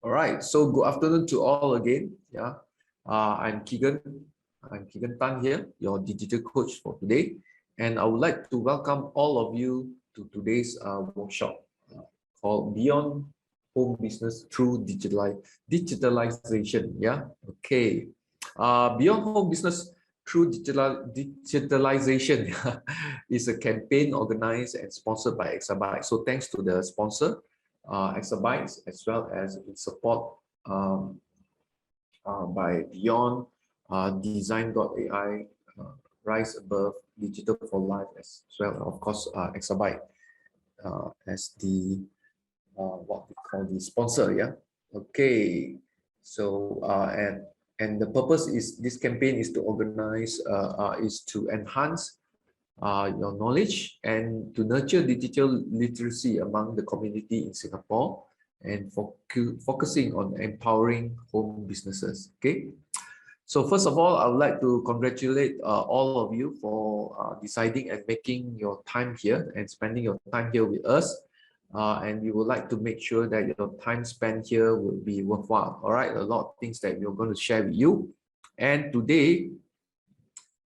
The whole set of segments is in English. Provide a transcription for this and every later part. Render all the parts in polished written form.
All right, so good afternoon to all again. Yeah, I'm Keegan. I'm Keegan Tan here, your digital coach for today. And I would like to welcome all of you to today's workshop called Beyond Home Business Through Digitalization. Yeah, okay. Beyond Home Business Through Digitalization is a campaign organized and sponsored by Exabyte. So thanks to the sponsor, Exabytes, as well as in support by Beyond Design.ai, Rise Above Digital for Life, as well, of course, Exabyte as the what we call the sponsor. Yeah, okay. So and the purpose is this campaign is to organize is to enhance your knowledge and to nurture digital literacy among the community in Singapore and focusing on empowering home businesses. Okay. So first of all, I would like to congratulate all of you for deciding and making your time here and spending your time here with us. And we would like to make sure that your time spent here will be worthwhile. All right, a lot of things that we're going to share with you. And today,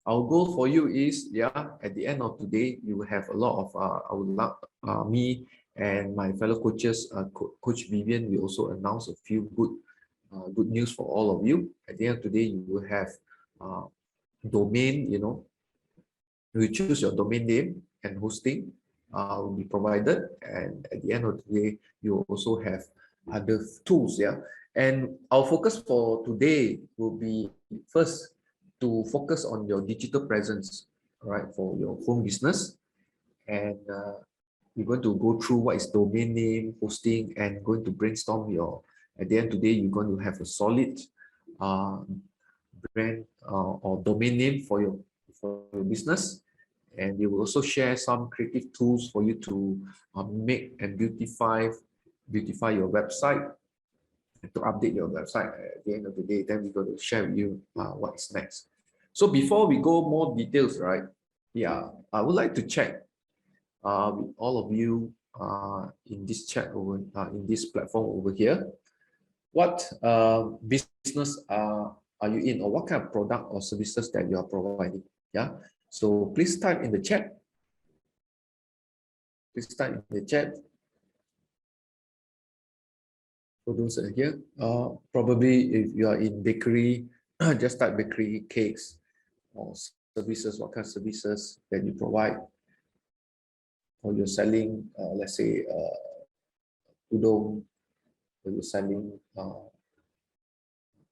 our goal for you is, at the end of today, you will have a lot of, I would love me and my fellow coaches, Coach Vivian, we also announce a few good news for all of you. At the end of today, you will have domain, you choose your domain name and hosting will be provided. And at the end of the day, you also have other tools. Yeah. And our focus for today will be first to focus on your digital presence, right, for your home business. And we're going to go through what is domain name, hosting, and going to brainstorm your, at the end of the day, you're going to have a solid brand or domain name for your business. And we will also share some creative tools for you to make and beautify your website, and to update your website at the end of the day. Then we're going to share with you what's next. So before we go more details, right? Yeah, I would like to check with all of you in this chat over in this platform over here. What business are you in, or what kind of product or services that you are providing? Yeah. So please type in the chat. Please type in the chat. For those that are here, probably if you are in bakery, just type bakery, cakes, or services, what kind of services that you provide. Or you're selling, let's say, udon, or you're selling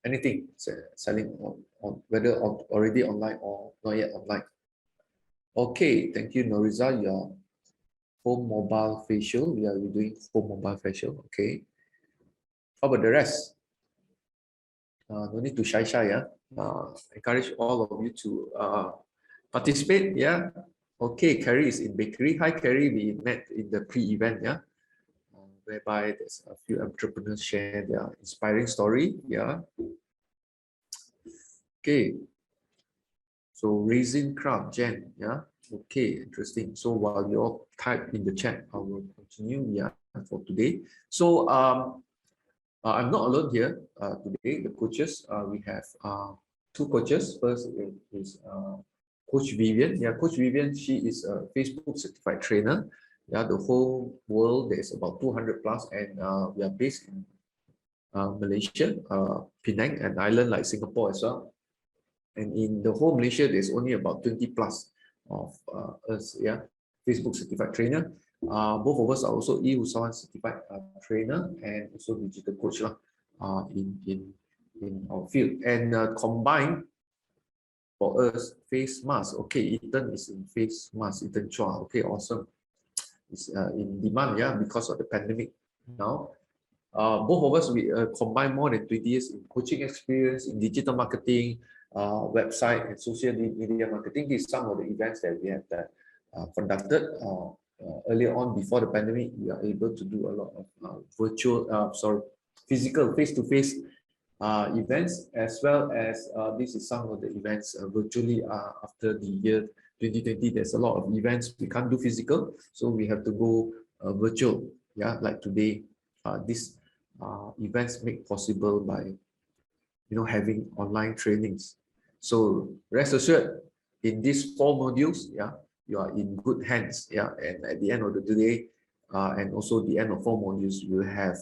anything, selling on whether already online or not yet online. Okay, thank you, Noriza. Your home mobile facial. We are doing home mobile facial. Okay. How about the rest? No need to shy. Yeah. Encourage all of you to participate. Yeah. Okay. Carrie is in bakery. Hi, Carrie. We met in the pre-event. Yeah. Whereby there's a few entrepreneurs share their inspiring story. Yeah. Okay. So raising craft, Jen. Yeah. Okay, interesting. So while you all type in the chat, I will continue. Yeah, for today. So I'm not alone here today. The coaches, we have two coaches. First is Coach Vivian. Yeah, Coach Vivian. She is a Facebook certified trainer. Yeah, the whole world there's about 200 plus, and we are based in Malaysia, Penang, an island like Singapore as well. And in the whole Malaysia, there's only about 20 plus of us, yeah, Facebook certified trainer. Both of us are also e-usahawan certified trainer and also digital coach in our field. And combined for us, face mask. Okay, Ethan is in face mask. Ethan Chua. Okay, awesome. It's in demand, yeah, because of the pandemic now. Both of us, we combine more than 20 years in coaching experience, in digital marketing, website and social media marketing. These are some of the events that we have conducted earlier on before the pandemic. We are able to do a lot of physical face-to-face events, as well as this is some of the events virtually after the year 2020. There's a lot of events we can't do physical, so we have to go virtual. Yeah, like today, this events made possible by having online trainings. So rest assured, in these 4 modules, you are in good hands. And at the end of the day, and also the end of 4 modules, you will have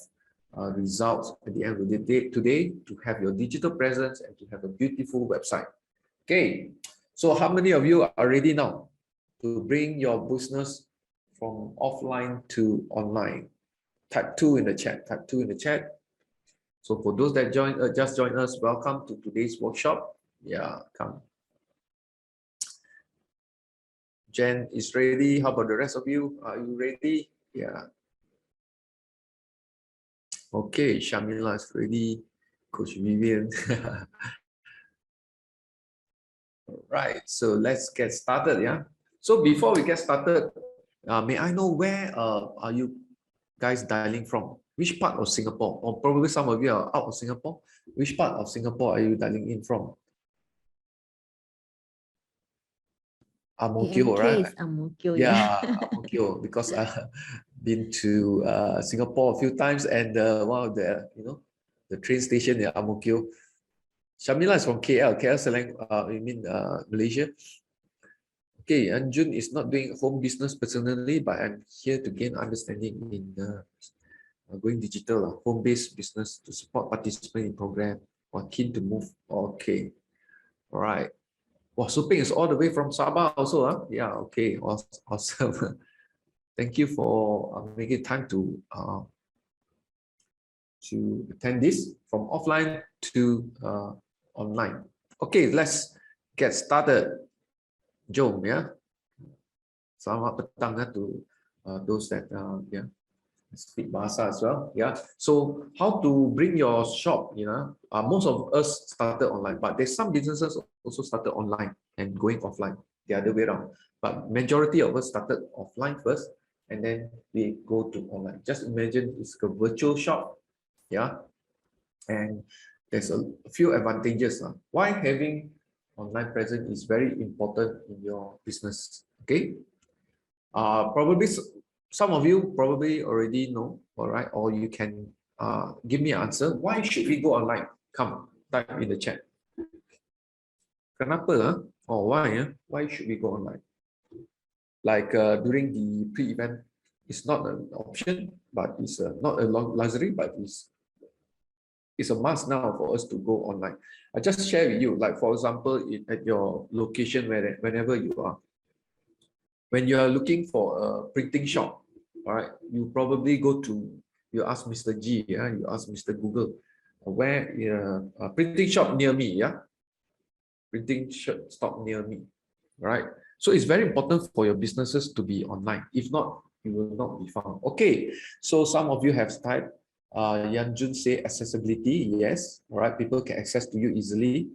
results at the end of the day today to have your digital presence and to have a beautiful website. Okay, so how many of you are ready now to bring your business from offline to online? Type 2 in the chat. Type 2 in the chat. So for those that just joined us, welcome to today's workshop. Come. Jen is ready. How about the rest of you? Are you ready? Okay, Shamila is ready. Coach Vivian. All right, so let's get started. So before we get started, may I know where are you guys dialing from? Which part of Singapore? Or probably some of you are out of Singapore. Which part of Singapore are you dialing in from? Ang Mo Kio, right? Ang Mo Kio, Ang Mo Kio, because I've been to Singapore a few times, and one of the the train station in Ang Mo Kio. Shamila is from KL, Selang, you mean Malaysia? Okay, Anjun is not doing home business personally, but I'm here to gain understanding in going digital, home-based business to support participants in program or keen to move. Okay, all right. Wow, Suping is all the way from Sabah also. Okay, awesome. Thank you for making time to attend this from offline to online. Okay, let's get started. Jom, Selamat petang to those that speak bahasa as well. So how to bring your shop? Most of us started online, but there's some businesses also started online and going offline, the other way around. But majority of us started offline first, and then we go to online. Just imagine it's a virtual shop, and there's a few advantages. Why having online presence is very important in your business. Okay, probably some of you probably already know, all right, or you can give me an answer. Why should we go online? Come, type in the chat. Kenapa? Or why? Why should we go online? Like during the pre-event, it's not an option, but it's not a luxury, but it's a must now for us to go online. I just share with you, like for example, at your location, whenever you are, when you are looking for a printing shop, all right, you probably you ask Mr. G, you ask Mr. Google, where a printing shop near me, printing shop near me, right? So it's very important for your businesses to be online. If not, you will not be found. Okay, so some of you have typed, Yanjun say accessibility, yes, all right, people can access to you easily,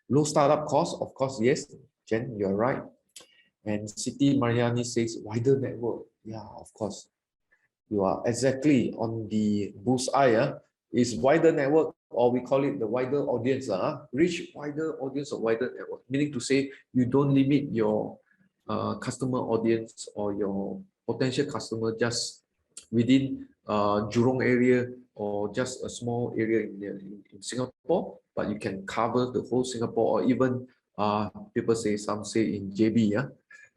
Low startup cost, of course, yes, Jen, you're right. And Siti Mariani says wider network. Of course. You are exactly on the bullseye. Is wider network, or we call it the wider audience. Reach wider audience or wider network. Meaning to say you don't limit your customer audience or your potential customer just within Jurong area or just a small area in Singapore, but you can cover the whole Singapore, or even people say, some say in JB,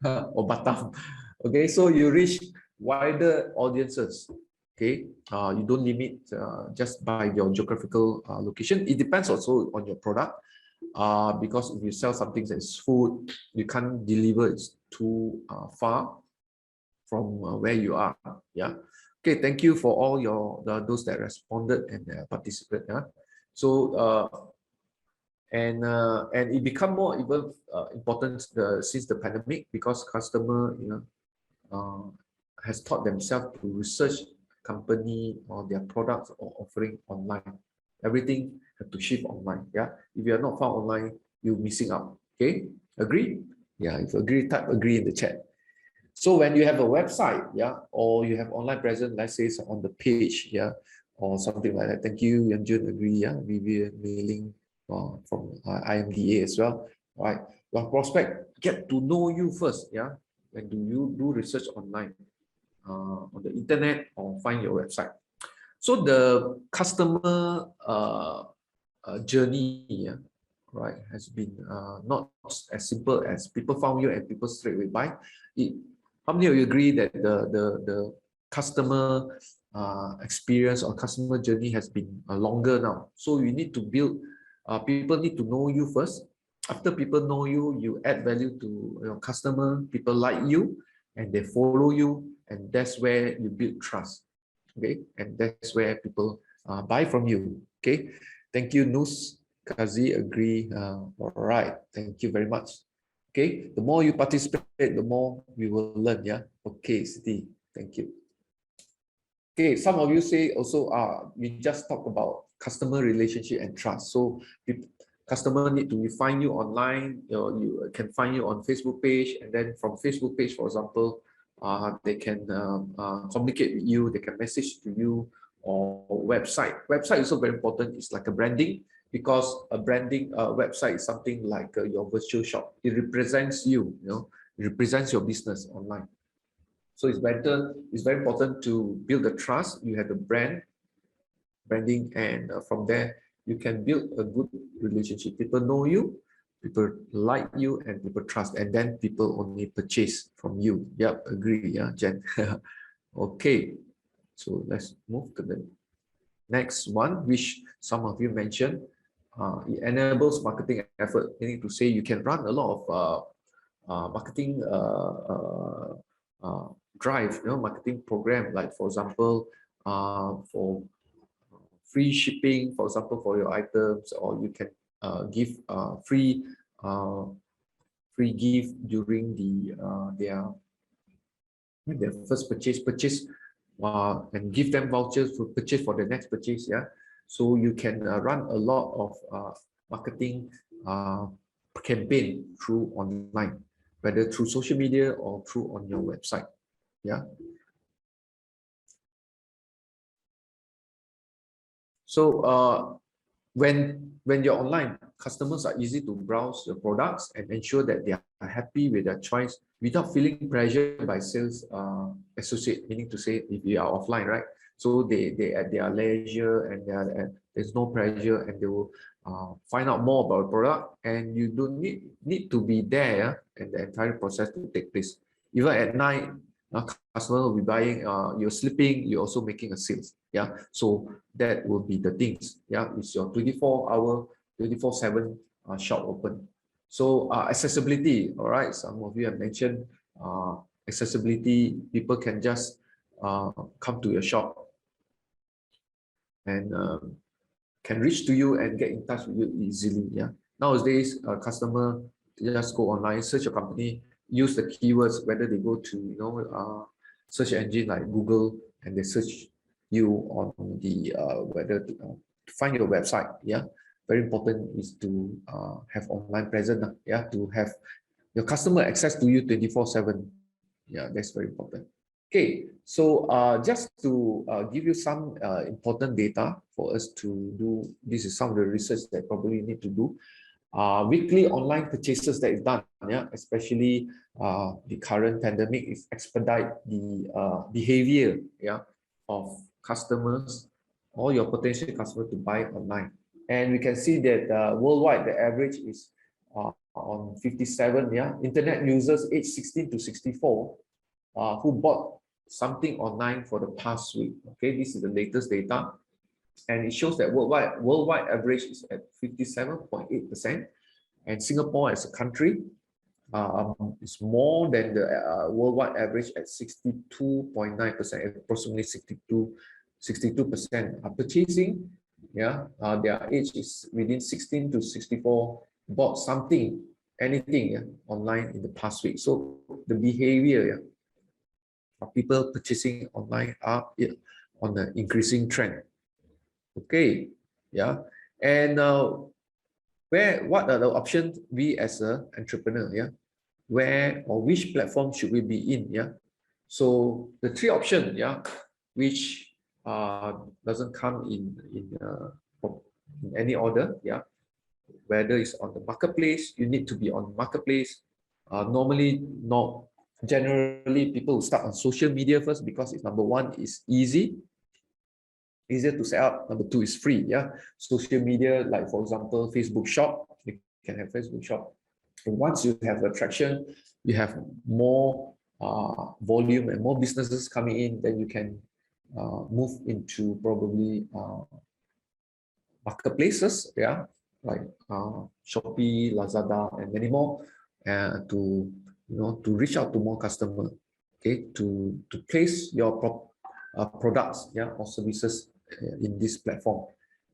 or Batam. Okay, so you reach wider audiences. Okay, you don't limit just by your geographical location. It depends also on your product, because if you sell something that's food, you can't deliver it too far from where you are. Okay, thank you for all those that responded and participated. So and it become more even important since the pandemic, because customer has taught themselves to research company or their products or offering online. Everything have to shift online. If you are not found online, you're missing out. Okay, agree? If you agree, type agree in the chat. So when you have a website, or you have online presence, let's say on the page, or something like that. Thank you, Yanjun, agree, Vivian, mailing from IMDA as well. All right, your prospect get to know you first, when do you do research online, on the internet, or find your website. So the customer journey, yeah, right, has been not as simple as people found you and people straight away buy. How many of you agree that the customer experience or customer journey has been longer now? So you need to build, people need to know you first. After people know you, you add value to your customer, people like you, and they follow you, and that's where you build trust. Okay, and that's where people buy from you. Okay, thank you, Nus. Kazi, agree. All right, thank you very much. Okay, the more you participate, the more we will learn. Yeah. Okay, Siti, thank you. Okay, some of you say also, we just talk about customer relationship and trust. So customer need to find you online, you can find you on Facebook page, and then from Facebook page, for example, they can communicate with you, they can message to you, or website. Website is also very important. It's like a branding, because a branding website is something like your virtual shop. It represents you, it represents your business online. So it's very important to build the trust. You have the branding, and from there, you can build a good relationship. People know you, people like you, and people trust, and then people only purchase from you. Yep, agree, yeah, Jen. Okay, so let's move to the next one, which some of you mentioned. It enables marketing effort, meaning to say you can run a lot of marketing drive, marketing program, like for example, for free shipping, for example, for your items, or you can give free gift during their first purchase, and give them vouchers to purchase for the next purchase. Yeah, so you can run a lot of marketing campaign through online, whether through social media or through on your website. Yeah. So when you're online, customers are easy to browse your products and ensure that they are happy with their choice without feeling pressured by sales associate, meaning to say if you are offline, right? So they at their leisure, and there's no pressure, and they will find out more about the product, and you don't need to be there, and the entire process to take place. Even at night, customer will be buying, you're sleeping, you're also making a sales. Yeah, so that will be the things. Yeah, it's your 24-hour 24/7 shop open. So accessibility, all right, some of you have mentioned accessibility. People can just come to your shop and can reach to you and get in touch with you easily. Yeah, nowadays customer just go online, search your company, use the keywords, whether they go to search engine like Google, and they search you on the whether to find your website. Yeah, very important is to have online presence. Yeah, to have your customer access to you 24/7. Yeah, that's very important. Okay, so just to give you some important data for us to do, this is some of the research that probably need to do. Weekly online purchases that is done, yeah, especially the current pandemic, is expedite the behavior, yeah, of customers or your potential customer to buy online. And we can see that worldwide, the average is on 57, yeah, internet users aged 16 to 64 who bought something online for the past week. Okay, this is the latest data, and it shows that worldwide average is at 57.8%, and Singapore as a country is more than the worldwide average at 62.9%, approximately 62% are purchasing. Yeah, their age is within 16 to 64, bought something, anything, yeah, online in the past week. So the behavior, yeah, of people purchasing online are on an increasing trend. Okay, yeah, and what are the options we as an entrepreneur, yeah, where or which platform should we be in? Yeah, so the three options, yeah, which doesn't come in any order. Yeah, whether it's on the marketplace, you need to be on marketplace. Normally, not generally, people will start on social media first, because it's number one, is easy. easier to set up. Number two is free. Yeah, social media, like for example, Facebook Shop. You can have Facebook Shop. And once you have attraction, you have more volume and more businesses coming in, then you can move into probably marketplaces, yeah, like Shopee, Lazada, and many more, to to reach out to more customers, okay, to place your products, yeah, or services in this platform.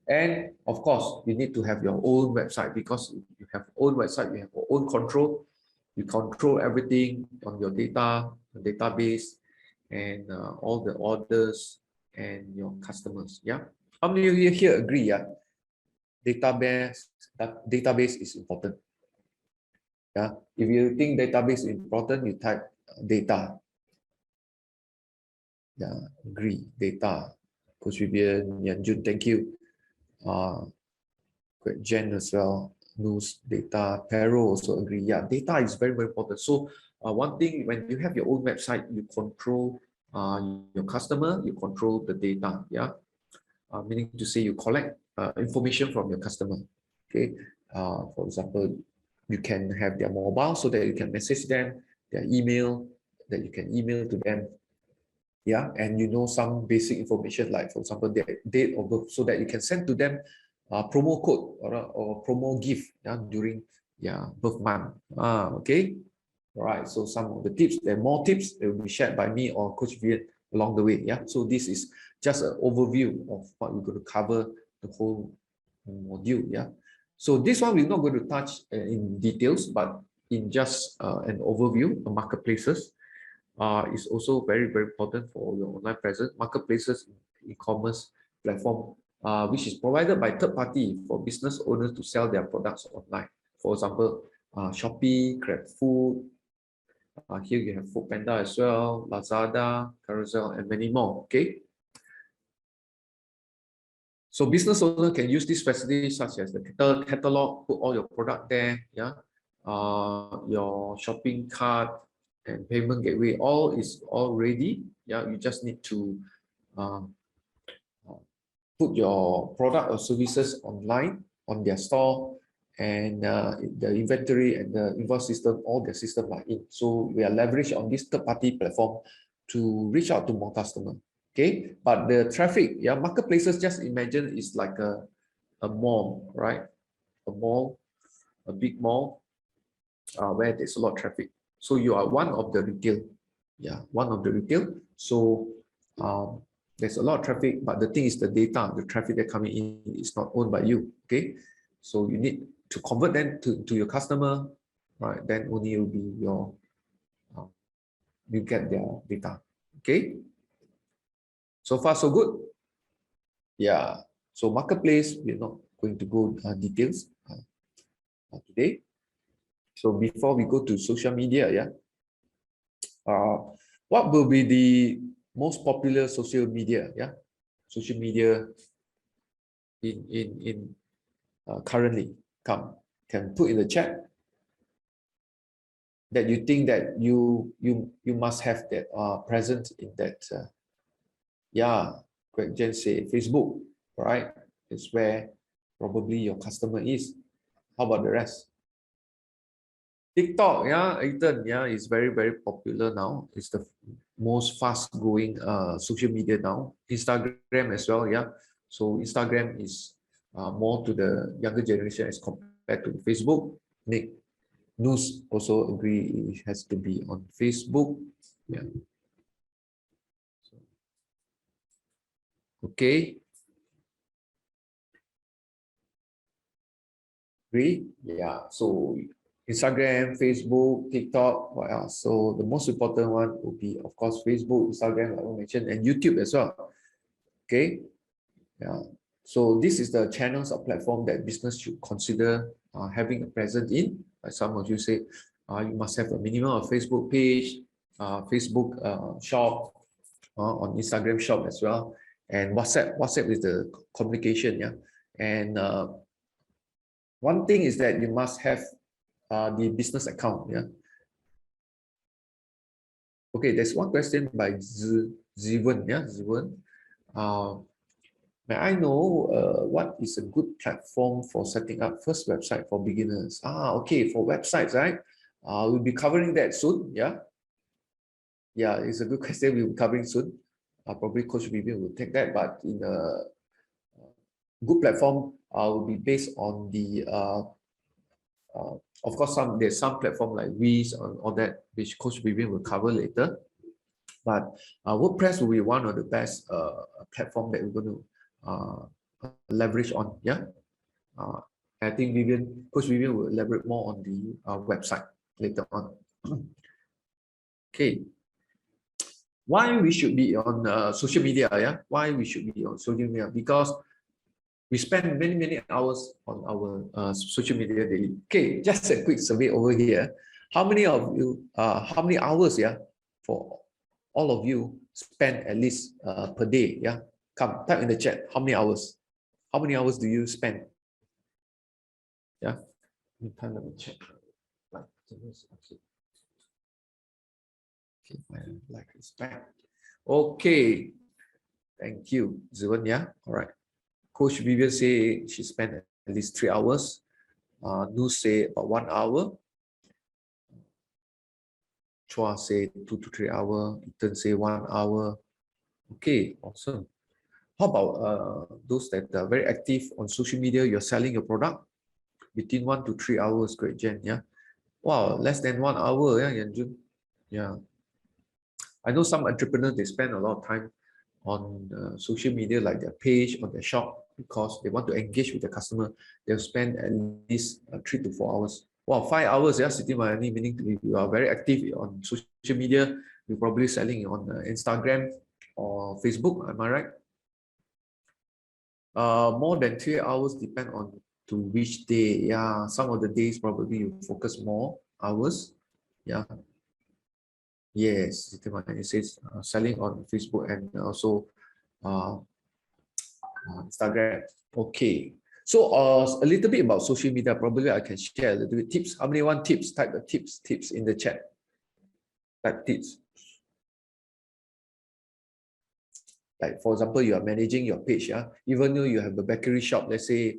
And of course, you need to have your own website, because you have own website, you have your own control. You control everything on your data, your database, and all the orders and your customers. Yeah. How many of you here agree? Yeah. Database is important. Yeah. If you think database is important, you type data. Yeah. Agree. Data. Coach Vivian, Yanjun, thank you. Jen as well. News, data, Pero also agree. Yeah, data is very, very important. So one thing, when you have your own website, you control your customer, you control the data. Yeah, meaning to say you collect information from your customer. Okay, for example, you can have their mobile so that you can message them, their email that you can email to them. Yeah, and you know some basic information, like for example their date of birth, so that you can send to them promo code or promo gift, yeah, during birth month. Okay, all right. So some of the tips, there are more tips that will be shared by me or Coach Viet along the way. Yeah, so this is just an overview of what we're going to cover the whole module. Yeah, so this one we're not going to touch in details, but in just an overview of marketplaces. Is also very, very important for your online presence. Marketplaces, e-commerce platform, which is provided by third party for business owners to sell their products online. For example, Shopee, GrabFood, here you have Foodpanda as well, Lazada, Carousel, and many more. Okay. So business owner can use these facilities such as the catalog, put all your product there, yeah, your shopping cart and payment gateway, all is all ready. Yeah, you just need to put your product or services online on their store, and the inventory and the invoice system, all the system are in. So we are leveraged on this third-party platform to reach out to more customers. Okay, but the traffic, yeah, marketplaces, just imagine it's like a mall, right? A mall, a big mall, where there's a lot of traffic. So you are one of the retail, yeah, one of the retail. So there's a lot of traffic, but the thing is the data, the traffic that coming in is not owned by you. Okay, so you need to convert them to your customer, right? Then only will be your you get their data. Okay, so far so good. Yeah, so marketplace, we're not going to go details today. So before we go to social media, yeah, what will be the most popular social media? Yeah, social media in currently, can put in the chat that you think that you must have that present in that. Yeah, Greg Jen say Facebook, right? It's where probably your customer is. How about the rest? TikTok, yeah, Ethan, yeah, is very, very popular now. It's the most fast growing social media now. Instagram as well, yeah. So Instagram is more to the younger generation as compared to Facebook. Nick News also agree it has to be on Facebook. Yeah. Okay. Agree? Yeah. So Instagram, Facebook, TikTok, what else? So the most important one will be, of course, Facebook, Instagram, like I mentioned, and YouTube as well. Okay. Yeah. So this is the channels or platform that business should consider having a presence in. Like some of you say, you must have a minimum of Facebook page, Facebook shop, on Instagram shop as well, and WhatsApp. WhatsApp is the communication, yeah. And one thing is that you must have the business account, yeah. Okay, there's one question by Zivan, yeah, Zivan. May I know what is a good platform for setting up first website for beginners? Okay, for websites, right? We'll be covering that soon. Yeah, yeah, it's a good question. We'll be covering soon. Probably Coach Vivian will take that, but in a good platform will be based on the of course there's some platform like Wiz or all that, which Coach Vivian will cover later. But WordPress will be one of the best platform that we're going to leverage on. Yeah, I think Coach Vivian will elaborate more on the website later on. Okay, why we should be on social media? Yeah, why we should be on social media? Because we spend many hours on our social media daily. Okay, just a quick survey over here. How many of you? How many hours? Yeah, for all of you spend at least per day. Yeah, come type in the chat. How many hours? How many hours do you spend? Yeah, let me check. Okay, my like is back. Okay, thank you, Zivan. Yeah, all right. Coach Vivian say she spent at least 3 hours. Nu say about 1 hour. Chua say 2 to 3 hours. Ethan say 1 hour. Okay, awesome. How about those that are very active on social media? You're selling your product between 1 to 3 hours. Great, Jen. Yeah. Wow, less than 1 hour. Yeah, Yanjun. Yeah. I know some entrepreneurs, they spend a lot of time on social media, like their page or their shop, because they want to engage with the customer. They'll spend at least 3 to 4 hours. Wow, 5 hours, yeah, Siti Mayani, meaning if you are very active on social media, you're probably selling on Instagram or Facebook, am I right? More than 3 hours depend on to which day. Yeah, some of the days probably you focus more hours. Yeah. Yes, it says selling on Facebook and also Instagram. Okay. So a little bit about social media. Probably I can share a little bit tips. How many want tips? Type the tips in the chat. Type tips. Like for example, you are managing your page. Yeah, even though you have a bakery shop. Let's say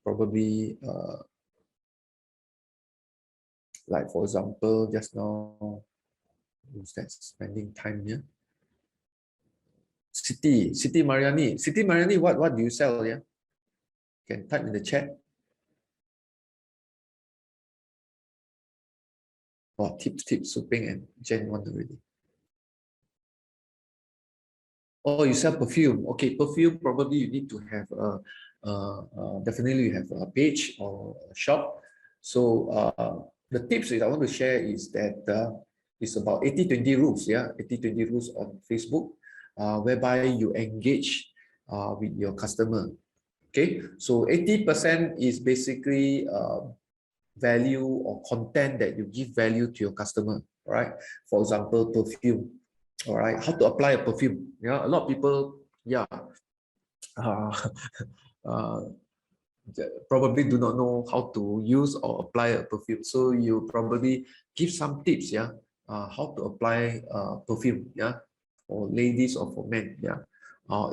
probably like for example, just now, who's that spending time here? Siti Mariani, what do you sell? Yeah, can type in the chat. Oh, tips, Suping and Jen want already. Oh, you sell perfume. Okay, perfume, probably you need to have definitely you have a page or a shop. So the tips that I want to share is that it's about 80-20 rules. Yeah, 80-20 rules on Facebook, whereby you engage with your customer. Okay, so 80% is basically value or content that you give value to your customer. Right? For example, perfume. All right, how to apply a perfume? Yeah, a lot of people, yeah, uh, uh, probably do not know how to use or apply a perfume. So you probably give some tips, yeah, how to apply perfume, yeah, for ladies or for men, yeah,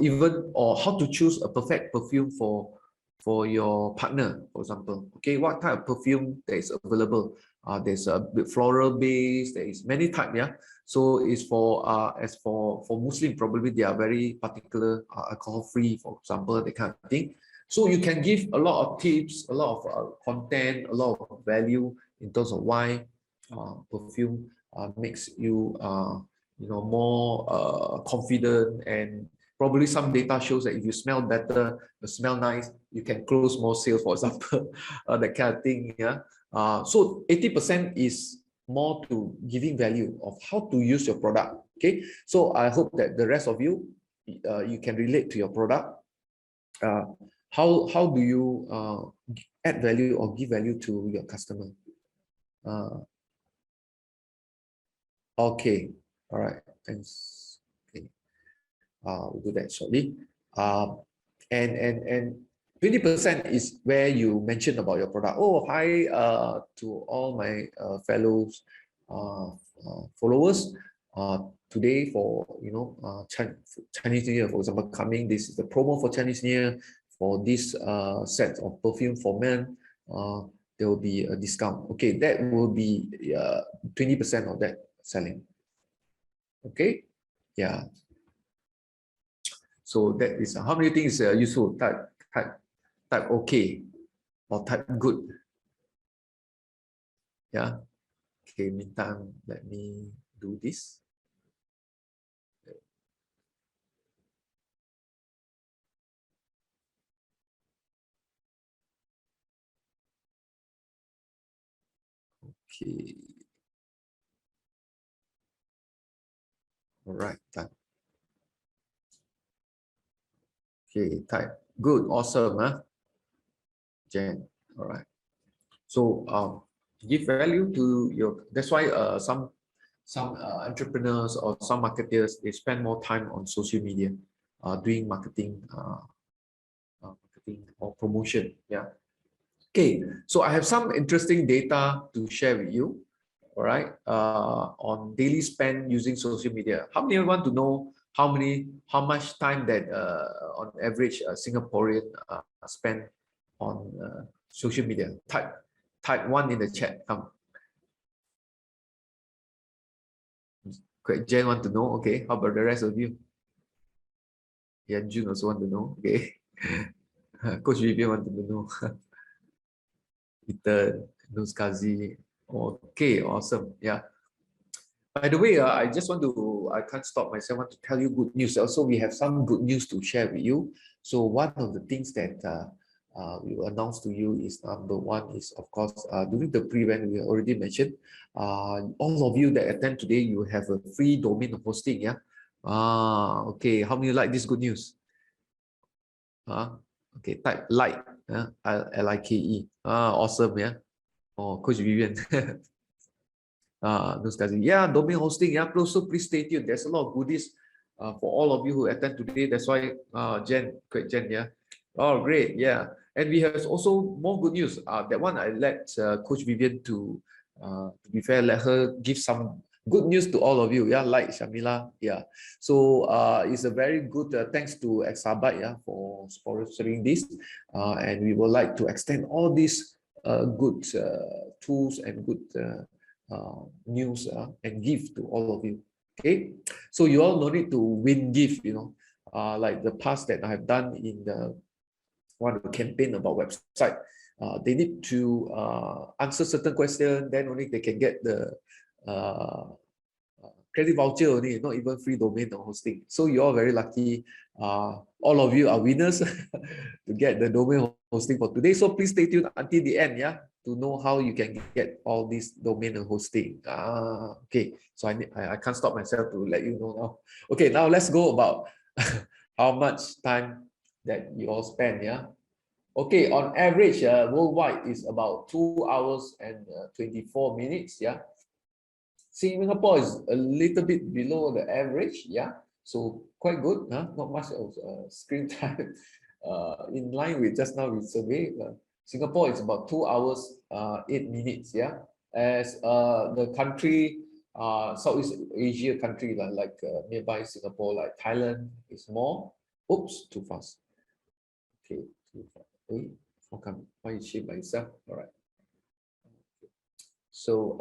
even or how to choose a perfect perfume for your partner, for example. Okay, what type of perfume that is available? There's a floral base. There is many type, yeah. So it's for as for Muslim, probably they are very particular, alcohol free, for example, that kind of thing. So you can give a lot of tips, a lot of content, a lot of value in terms of why perfume makes you more confident, and probably some data shows that if you smell better, you smell nice, you can close more sales, for example, that kind of thing. Yeah. So 80% is more to giving value of how to use your product. Okay. So I hope that the rest of you, you can relate to your product. How do you add value or give value to your customer? Okay, all right, thanks. Okay, we'll do that shortly. And 20% is where you mentioned about your product. Oh, hi to all my fellow followers. today for Chinese New Year, for example, coming. This is the promo for Chinese New Year for this set of perfume for men. There will be a discount. Okay, that will be 20% of that selling. Okay, yeah. So that is how many things useful. Type okay or type good. Yeah. Okay, meantime, let me do this. Okay. All right, done. Okay, type good, awesome, huh? Jen. All right. So give value to your. That's why some entrepreneurs or some marketers, they spend more time on social media, doing marketing, marketing or promotion. Yeah. Okay. So I have some interesting data to share with you. All right. On daily spend using social media. How many want to know how much time that on average Singaporean spend on social media? Type one in the chat. Come. Jen want to know. Okay. How about the rest of you? Yeah, June also want to know. Okay. Coach Vivian want to know. Ethan, Nuskazi. Okay, awesome. Yeah. By the way, I can't stop myself, I want to tell you good news. Also, we have some good news to share with you. So one of the things that we will announce to you is number one is, of course, during the pre-event, we already mentioned, all of you that attend today, you have a free domain hosting, yeah? Okay, how many like this good news? Okay, type like, Like. Awesome, yeah? Oh, Coach Vivian. Those guys. Yeah, domain hosting. Yeah, so please stay tuned. There's a lot of goodies for all of you who attend today. That's why great Jen, yeah. Oh, great, yeah. And we have also more good news. That one I let Coach Vivian to be fair, let her give some good news to all of you. Yeah, like Shamila. Yeah. So it's a very good thanks to Exabyte, yeah, for sponsoring this. And we would like to extend all these good tools and good news and give to all of you. Okay, so you all no need to win gift, like the past that I have done in the one campaign about website. They need to answer certain questions, then only they can get the uh, credit voucher only, not even free domain or hosting. So you're all very lucky. All of you are winners to get the domain hosting for today. So please stay tuned until the end, yeah, to know how you can get all this domain and hosting. Okay, so I can't stop myself to let you know now. Okay, now let's go about how much time that you all spend, yeah. Okay, on average, worldwide is about 2 hours and 24 minutes, yeah. Singapore is a little bit below the average, yeah. So quite good, huh? Not much of screen time. In line with just now we survey, Singapore is about 2 hours 8 minutes, yeah. As the country, Southeast Asia country like nearby Singapore, like Thailand, is more. Oops, too fast. Okay, too fast. Wait, how come? Why is she by itself? All right. So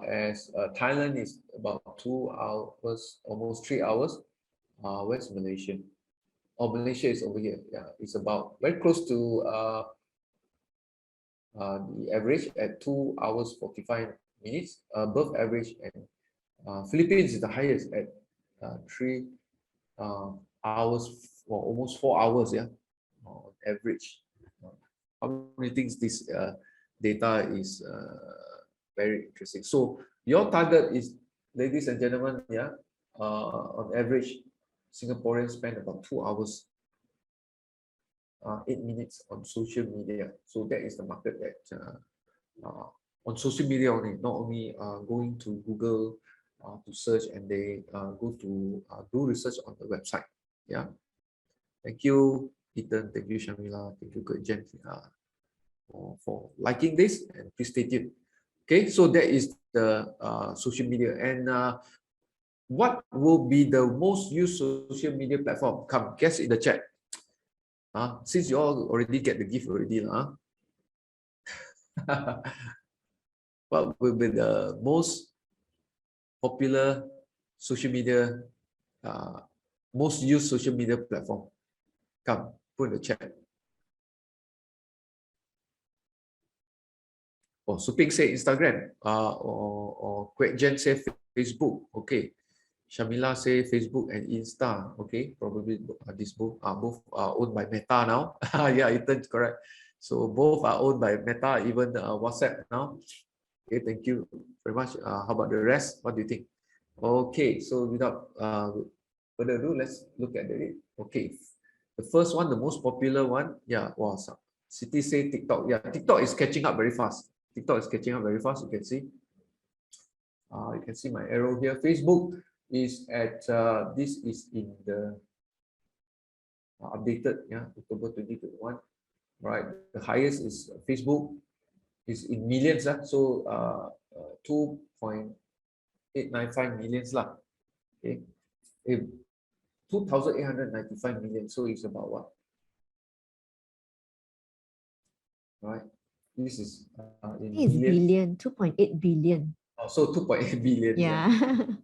as Thailand is about 2 hours, almost 3 hours. Where's Malaysia? Oh, Malaysia is over here. Yeah, it's about very close to the average at 2 hours 45 minutes, above average. And Philippines is the highest at 3 hours for almost 4 hours. Yeah, on average. How many things this data is very interesting. So your target is, ladies and gentlemen, yeah, on average, Singaporeans spend about 2 hours, 8 minutes on social media. So that is the market that on social media only, not only going to Google to search, and they go to do research on the website. Yeah. Thank you, Ethan. Thank you, Shamila. Thank you, Jen, for liking this, and please stay tuned. Okay, so that is the social media, and What will be the most used social media platform? Come, guess in the chat. Since you all already get the gift already, what will be the most popular social media, most used social media platform? Come, put in the chat. Oh, Suping say Instagram, or Kwek Jen say Facebook. Okay. Shamila say Facebook and Insta. Okay, probably these both are owned by Meta now. Yeah, Ethan's correct. So both are owned by Meta, even WhatsApp now. Okay, thank you very much. How about the rest? What do you think? Okay, so without further ado, let's look at it. Okay, the first one, the most popular one, yeah, was City say TikTok. Yeah, TikTok is catching up very fast. TikTok is catching up very fast. You can see. You can see my arrow here. Facebook is at this is in the updated, yeah, October 2021. Right, the highest is Facebook is in millions, so 2.895 millions lah. Okay, 2,895 million. So it's about what? Right, this is in It's millions. billion, 2.8 billion. Oh, so 2.8 billion. Yeah.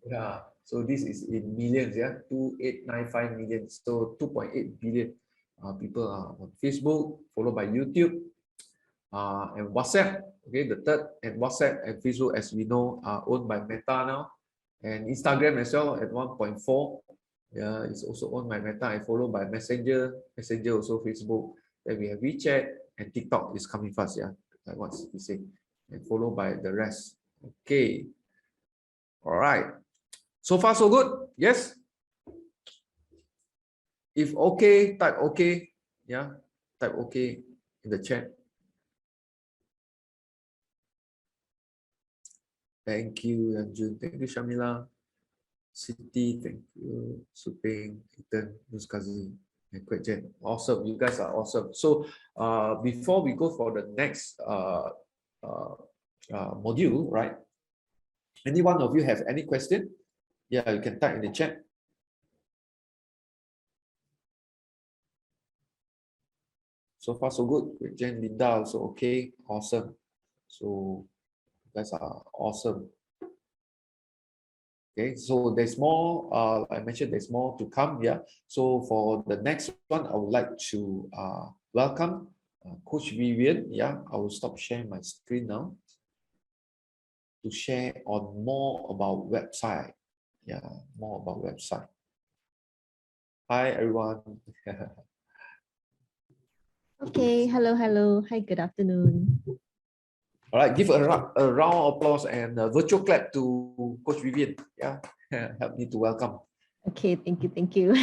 Yeah. So this is in millions, yeah, 2,895 million. So 2.8 billion people are on Facebook, followed by YouTube and WhatsApp. Okay, the third, and WhatsApp and Facebook, as we know, are owned by Meta now, and Instagram as well at 1.4. Yeah, it's also owned by Meta and followed by Messenger. Messenger also Facebook. Then we have WeChat and TikTok is coming fast. Yeah, like what he said, and followed by the rest. Okay. All right. So far, so good. Yes. If okay, type okay. Yeah, type okay in the chat. Thank you, Yanjun. Thank you, Shamila. Siti, thank you. Suping, Ethan, Nuskazi, and Kwek Jen. Awesome. You guys are awesome. So before we go for the next module, right? Any one of you have any question? Yeah, you can type in the chat. So far, so good. Kwek Jen, Linda also okay. Awesome. So you guys are awesome. Okay, so there's more, I mentioned there's more to come. Yeah, so for the next one, I would like to welcome Coach Vivian. Yeah, I will stop sharing my screen now to share on more about website. Yeah, more about website. Hi, everyone. Okay, hello, hello. Hi, good afternoon. All right, give a round of applause and a virtual clap to Coach Vivian. Yeah, help me to welcome. Okay, thank you, thank you.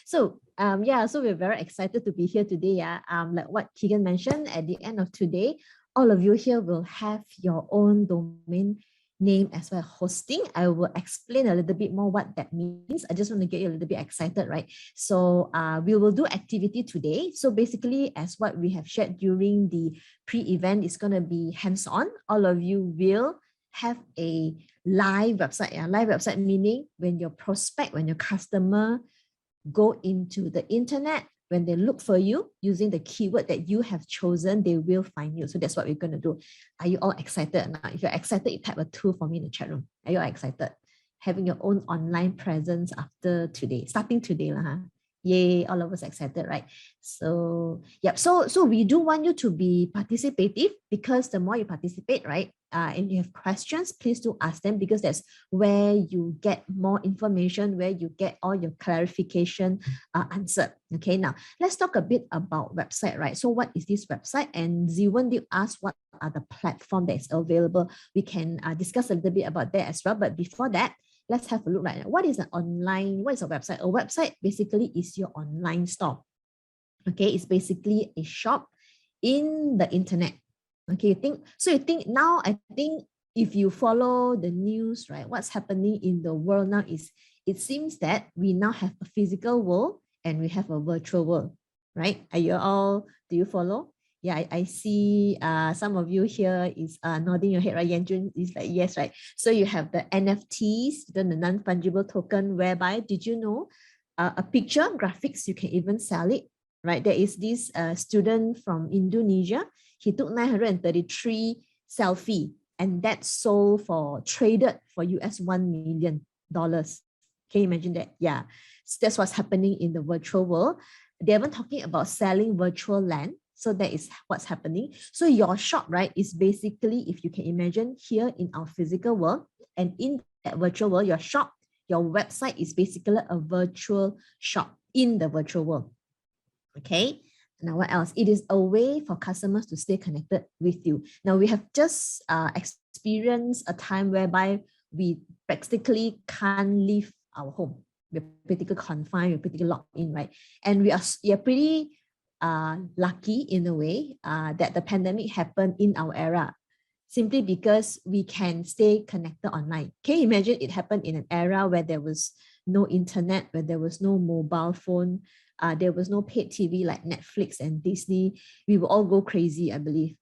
So yeah, so we're very excited to be here today. Yeah, like what Keegan mentioned, at the end of today, all of you here will have your own domain name as well, hosting. I will explain a little bit more what that means. I just want to get you a little bit excited, right? So we will do activity today. So basically, as what we have shared during the pre-event, it's going to be hands-on. All of you will have a live website. Yeah, live website meaning when your prospect, when your customer go into the internet, when they look for you using the keyword that you have chosen, they will find you. So that's what we're going to do. Are you all excited? Now, if you're excited, you type a 2 for me in the chat room. Are you all excited? Having your own online presence after today, starting today, huh? Yay, all of us excited, right? So yeah, so we do want you to be participative, because the more you participate, right, and you have questions, please do ask them, because that's where you get more information, where you get all your clarification answered. Okay, now let's talk a bit about website, right? So what is this website? And Ziwan did ask what are the platform that is available. We can discuss a little bit about that as well. But before that, let's have a look right now. What is an online? What is a website? A website basically is your online store. Okay, it's basically a shop in the internet. Okay, you think now, I think if you follow the news, right, what's happening in the world now is, it seems that we now have a physical world and we have a virtual world, right? Do you follow? Yeah, I see some of you here is nodding your head, right? Yanjun is like, yes, right? So you have the NFTs, the non-fungible token, whereby, did you know, a picture, graphics, you can even sell it, right? There is this student from Indonesia. He took 933 selfie, and that sold traded for US $1 million. Can you imagine that? Yeah, so that's what's happening in the virtual world. They haven't talking about selling virtual land. So that is what's happening. So your shop, right, is basically, if you can imagine, here in our physical world, and in that virtual world, your shop, your website is basically a virtual shop in the virtual world. Okay. Now, what else? It is a way for customers to stay connected with you. Now, we have just experienced a time whereby we practically can't leave our home. We're practically confined, we're practically locked in, right? And we are pretty lucky in a way that the pandemic happened in our era, simply because we can stay connected online. Can you imagine it happened in an era where there was no internet, where there was no mobile phone, there was no paid TV like Netflix and Disney? We will all go crazy, I believe.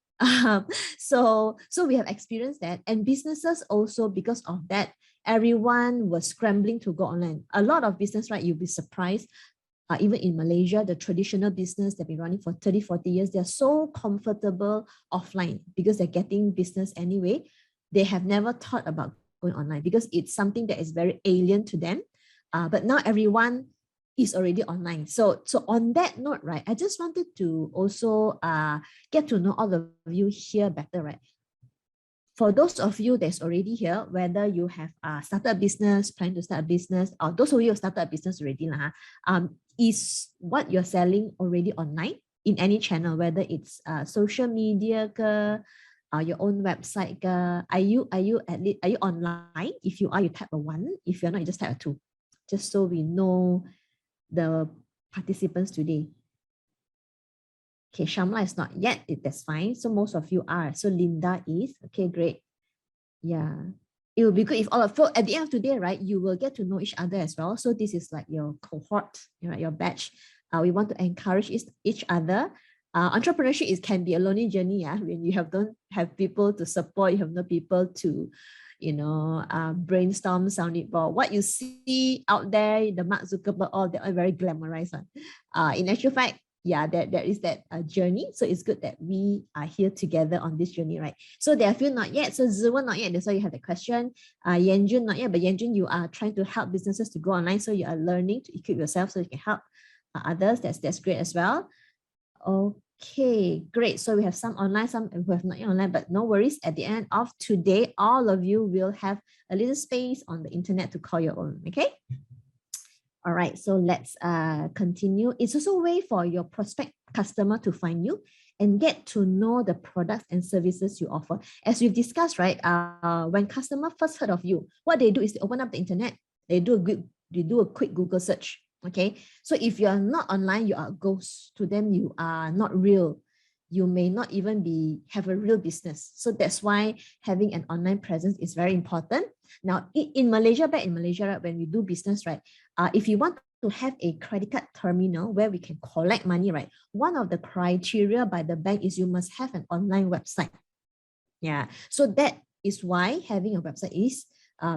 So we have experienced that, and businesses also, because of that, everyone was scrambling to go online. A lot of business, right? You'll be surprised. Even in Malaysia, the traditional business that have been running for 30, 40 years, they're so comfortable offline because they're getting business anyway. They have never thought about going online because it's something that is very alien to them. But now everyone is already online. So on that note, right, I just wanted to also get to know all of you here better, right? For those of you that's already here, whether you have started a business, planning to start a business, or those of you who started a business already, is what you're selling already online in any channel, whether it's social media, your own website, are you online? If you are, you type a 1. If you're not, you just type a 2. Just so we know the participants today. Okay, Shamla is not yet. That's fine. So most of you are. So Linda is. Okay, great. Yeah. It will be good if all of you, at the end of today, right, you will get to know each other as well. So this is like your cohort, your batch. We want to encourage each other. Entrepreneurship can be a lonely journey. When you don't have people to support, you have no people to, brainstorm, sound it board. What you see out there, the Mark Zuckerberg, all they're all very glamorized. In actual fact, yeah, there is that journey. So it's good that we are here together on this journey, right? So there are few not yet. So Ziwan not yet. That's why you have the question. Yanjun not yet, but Yanjun, you are trying to help businesses to go online. So you are learning to equip yourself so you can help others. That's great as well. Okay, great. So we have some online, some who have not yet online, but no worries. At the end of today, all of you will have a little space on the internet to call your own. Okay. All right, so let's continue. It's also a way for your prospect customer to find you and get to know the products and services you offer. As we've discussed, right, when customer first heard of you, what they do is they open up the internet, they do a quick Google search. Okay, so if you are not online, you are a ghost to them. You are not real. You may not even have a real business. So that's why having an online presence is very important. Now, in Malaysia, back in Malaysia, right, when we do business, right, if you want to have a credit card terminal where we can collect money, right, one of the criteria by the bank is you must have an online website. Yeah, so that is why having a website is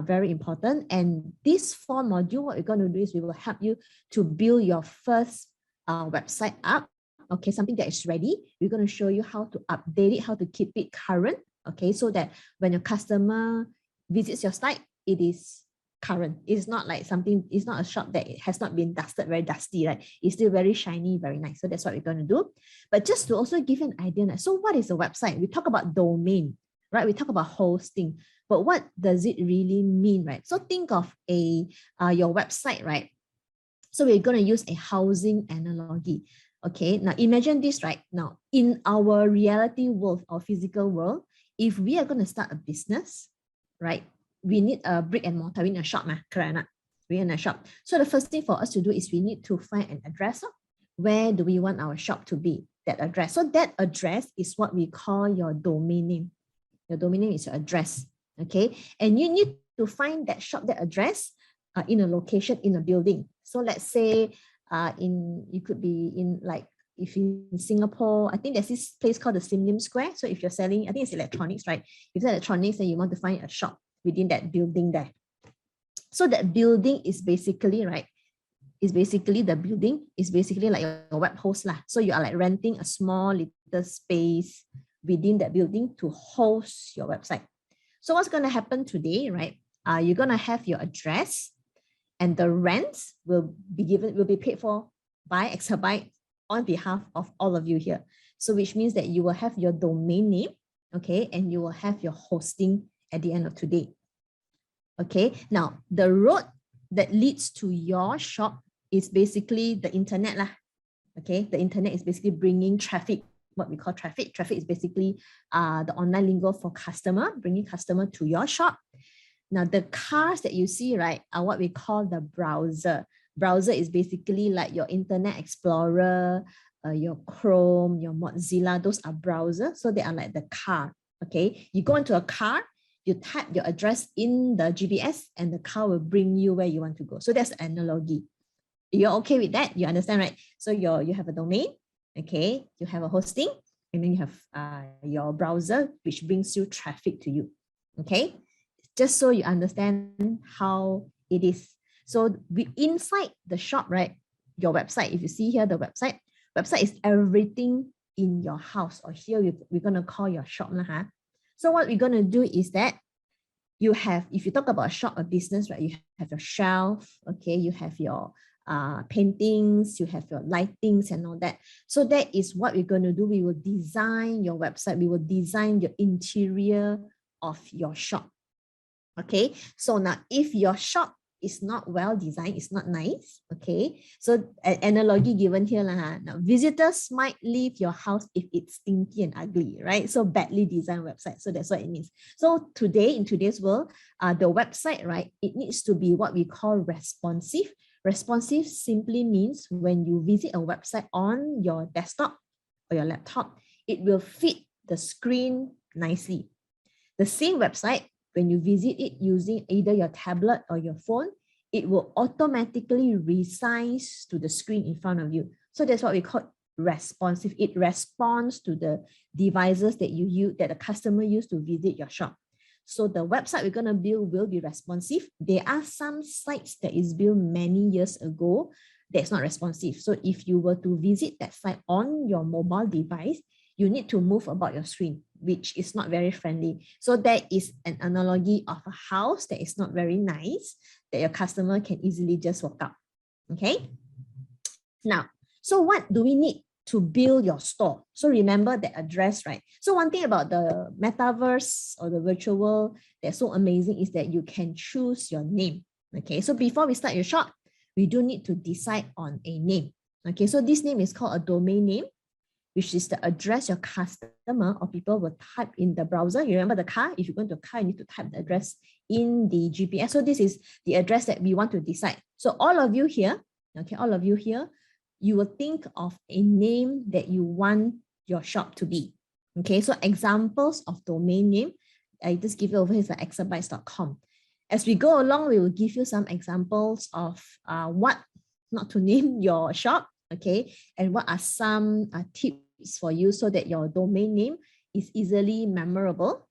very important. And this 4 module, what we're going to do is we will help you to build your first website up. Okay, something that is ready. We're going to show you how to update it, how to keep it current. Okay, so that when your customer visits your site, it is current. It's not like it's not a shop that has not been dusted, very dusty, right? It's still very shiny, very nice. So that's what we're going to do. But just to also give you an idea, so what is a website? We talk about domain, right? We talk about hosting, but what does it really mean, right? So think of your website, right? So we're going to use a housing analogy. Okay, now imagine this, right? Now, in our reality world or physical world, if we are going to start a business, right, we need a brick and mortar, we need a shop, correct? We need a shop. So the first thing for us to do is we need to find an address. Where do we want our shop to be? That address. So that address is what we call your domain name. Your domain name is your address. Okay, and you need to find that shop, that address in a location, in a building. So let's say you could be in like if in Singapore, I think there's this place called the Sim Lim Square. So if you're selling, I think it's electronics, right? If it's electronics, then you want to find a shop within that building there. So that building is basically, right, is basically the building is basically like your web host lah. So you are like renting a small little space within that building to host your website. So what's going to happen today, right? You're going to have your address, and the rent will be paid for by Exabyte on behalf of all of you here. So which means that you will have your domain name, okay, and you will have your hosting at the end of today. Okay, now the road that leads to your shop is basically the internet lah. Okay, the internet is basically bringing traffic, what we call traffic. Traffic is basically the online lingo for customer, bringing customer to your shop. Now the cars that you see, right, are what we call the browser. Browser is basically like your Internet Explorer, your Chrome, your Mozilla. Those are browsers, so they are like the car. Okay, you go into a car, you type your address in the GPS, and the car will bring you where you want to go. So that's analogy. You're okay with that? You understand, right? So you have a domain, okay, you have a hosting, and then you have your browser, which brings you traffic to you. Okay, just so you understand how it is. So inside the shop, right, your website, if you see here, the website is everything in your house, or here we're going to call your shop. So what we're going to do is that you have, if you talk about a shop, a business, right, you have your shelf, okay, you have your paintings, you have your lightings and all that. So that is what we're going to do. We will design your website. We will design your interior of your shop. Okay, so now if your shop is not well designed, it's not nice, okay, so an analogy given here lah. Now visitors might leave your house if it's stinky and ugly, right? So badly designed website. So that's what it means. So today, in today's world, the website, right, it needs to be what we call responsive. Responsive simply means when you visit a website on your desktop or your laptop, it will fit the screen nicely. The same website, when you visit it using either your tablet or your phone, it will automatically resize to the screen in front of you. So that's what we call responsive. It responds to the devices that you use, that the customer use to visit your shop. So the website we're going to build will be responsive. There are some sites that is built many years ago that's not responsive. So if you were to visit that site on your mobile device, you need to move about your screen, which is not very friendly. So that is an analogy of a house that is not very nice, that your customer can easily just walk out. Okay. Now, so what do we need to build your store? So remember the address, right? So one thing about the metaverse or the virtual world that's so amazing is that you can choose your name. Okay, so before we start your shop, we do need to decide on a name. Okay, so this name is called a domain name, which is the address your customer or people will type in the browser. You remember the car? If you go into a car, you need to type the address in the GPS. So this is the address that we want to decide. So all of you here, okay, all of you here, you will think of a name that you want your shop to be. Okay, so examples of domain name, I just give you over here is like exabytes.com. As we go along, we will give you some examples of what not to name your shop, okay, and what are some tips for you so that your domain name is easily memorable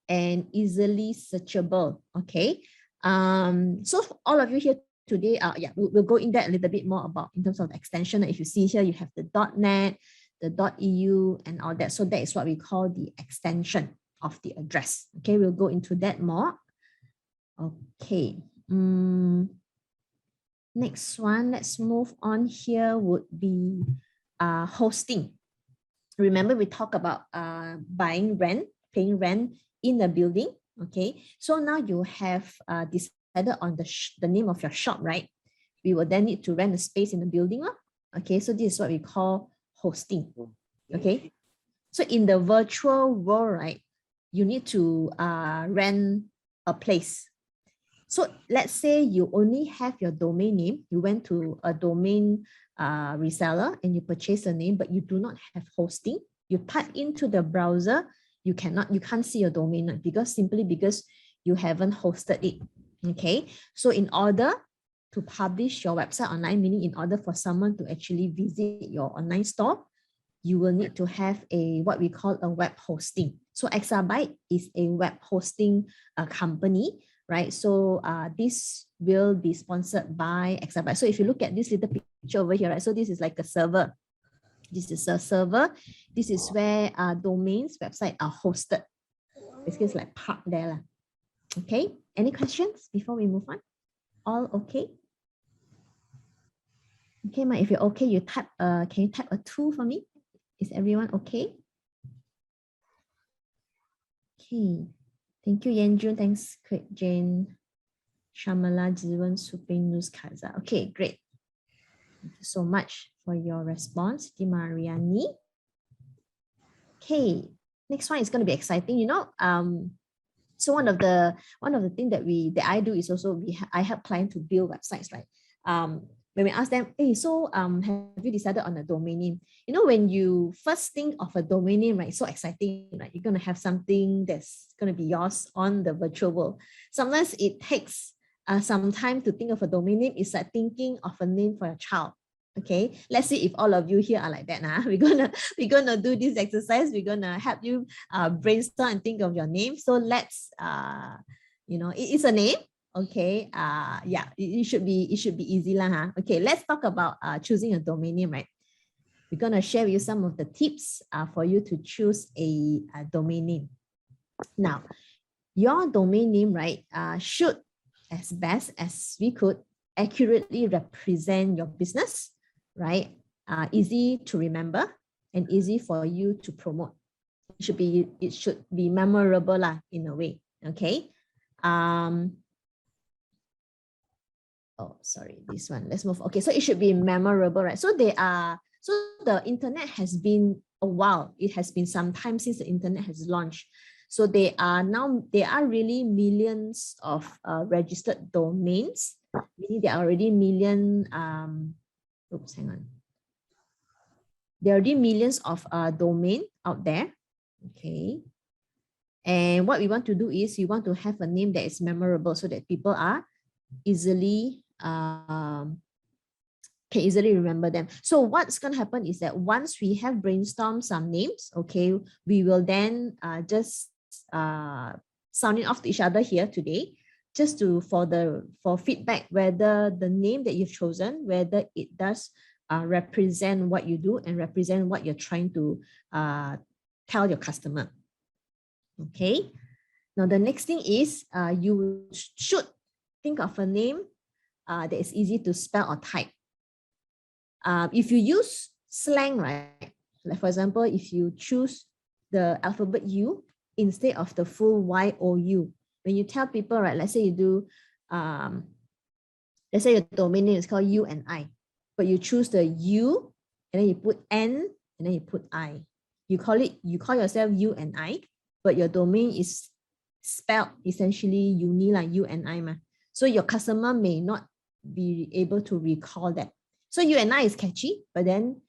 and easily searchable, okay. So for all of you here today, we'll go in that a little bit more about in terms of the extension. If you see here, you have the .net, the .eu, and all that. So that is what we call the extension of the address. Okay, we'll go into that more. Okay. Next one, let's move on here would be hosting. Remember, we talked about buying rent, paying rent in the building. Okay, so now you have decided on the name of your shop, right? We will then need to rent a space in the building. Okay, so this is what we call hosting. Okay, so in the virtual world, right, you need to rent a place. So let's say you only have your domain name. You went to a domain reseller and you purchase a name, but you do not have hosting. You type into the browser, you can't see your domain name because you haven't hosted it. Okay, so in order to publish your website online, meaning in order for someone to actually visit your online store, you will need to have what we call a web hosting. So Exabyte is a web hosting company, right? So this will be sponsored by Exabyte. So if you look at this little picture over here, right? So this is like a server. This is a server. This is where domains, websites are hosted. Basically, it's like parked there lah. Okay, any questions before we move on? All okay? Okay, Ma, if you're okay, you type, can you type a 2 for me? Is everyone okay? Okay, thank you, Yanjun. Thanks, Quick Jane, Shamala, Jiwan, Suping, News, Kaza. Okay, great. Thank you so much for your response, Di Mariani. Okay, next one is going to be exciting. You know, so one of the things that I do is also I help clients to build websites, right? When we ask them, hey, so have you decided on a domain name? You know, when you first think of a domain name, right, it's so exciting, right? You're gonna have something that's gonna be yours on the virtual world. Sometimes it takes some time to think of a domain name. It's like thinking of a name for your child. Okay, let's see if all of you here are like that. We're gonna do this exercise. We're gonna help you brainstorm and think of your name. So let's you know, it's a name. Okay, yeah, it should be easy lah. Okay, let's talk about choosing a domain name, right? We're gonna share with you some of the tips for you to choose a domain name. Now, your domain name, right, should, as best as we could, accurately represent your business, right? Easy to remember and easy for you to promote. It should be memorable lah, in a way. Okay. Oh, sorry, this one. Let's move. Okay, so it should be memorable, right? So the internet has been a while. It has been some time since the internet has launched. So there are really millions of registered domains. Meaning there are already million. Oops, hang on. There are already millions of domain out there. Okay. And what we want to do is we want to have a name that is memorable so that people are easily can easily remember them. So what's going to happen is that once we have brainstormed some names, okay, we will then just sound it off to each other here today, just for feedback whether the name that you've chosen, whether it does represent what you do and represent what you're trying to tell your customer. Okay. Now the next thing is you should think of a name that is easy to spell or type. If you use slang, right? Like for example, if you choose the alphabet U instead of the full YOU, when you tell people, right? Let's say you do, let's say your domain name is called You and I, but you choose the U and then you put N and then you put I. You call yourself You and I, but your domain is spelled essentially uni like You and I ma. So your customer may not be able to recall that. So You and I is catchy, but then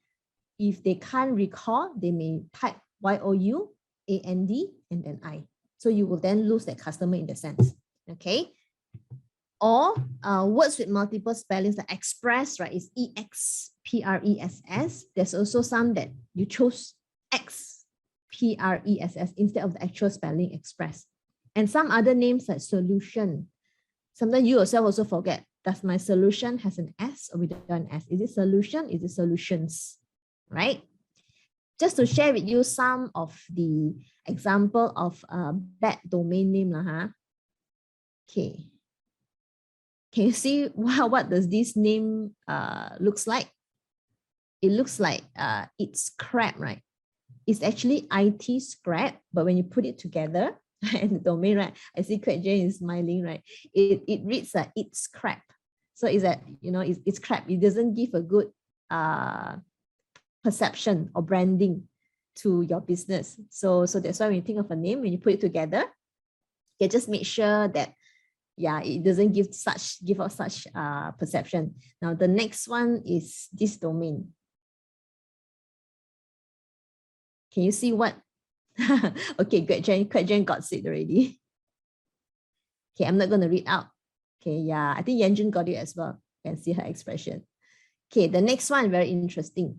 if they can't recall, they may type YOU, AND, and then I. So you will then lose that customer in the sense. Okay. Or words with multiple spellings, the express, right, is EXPRESS. There's also some that you chose XPRESS instead of the actual spelling express. And some other names like solution. Sometimes you yourself also forget, does my solution has an S or without an S? Is it solution? Is it solutions? Right? Just to share with you some of the example of bad domain name. Okay. Can you see what does this name looks like? It looks like it's crap, right? It's actually IT scrap, but when you put it together, and the domain, right? I see Quet Jane is smiling, right? It reads it's crap. So is that, you know, it's crap. It doesn't give a good perception or branding to your business. So that's why when you think of a name, when you put it together, you just make sure that, yeah, it doesn't give out such perception. Now the next one is this domain. Can you see what? Okay, Quet Jane got it already. Okay, I'm not going to read out. Okay, yeah, I think Yanjun got it as well. You can see her expression. Okay, the next one, very interesting.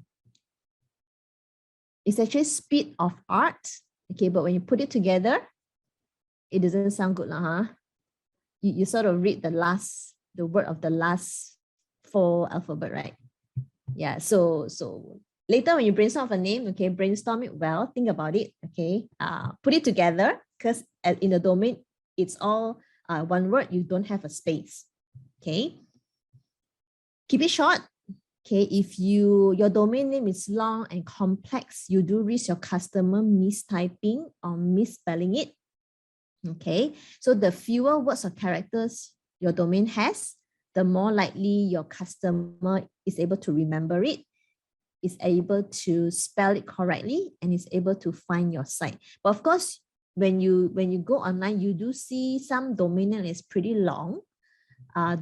It's actually speed of art. Okay, but when you put it together, it doesn't sound good, huh? You sort of read the word of the last four alphabet, right? Yeah, so later when you brainstorm of a name, okay, brainstorm it well, think about it, okay, put it together, because in the domain, it's all one word, you don't have a space, okay? Keep it short, okay? If your domain name is long and complex, you do risk your customer mistyping or misspelling it, okay? So the fewer words or characters your domain has, the more likely your customer is able to remember it, is able to spell it correctly, and is able to find your site. But of course, when you go online, you do see some domain name is pretty long.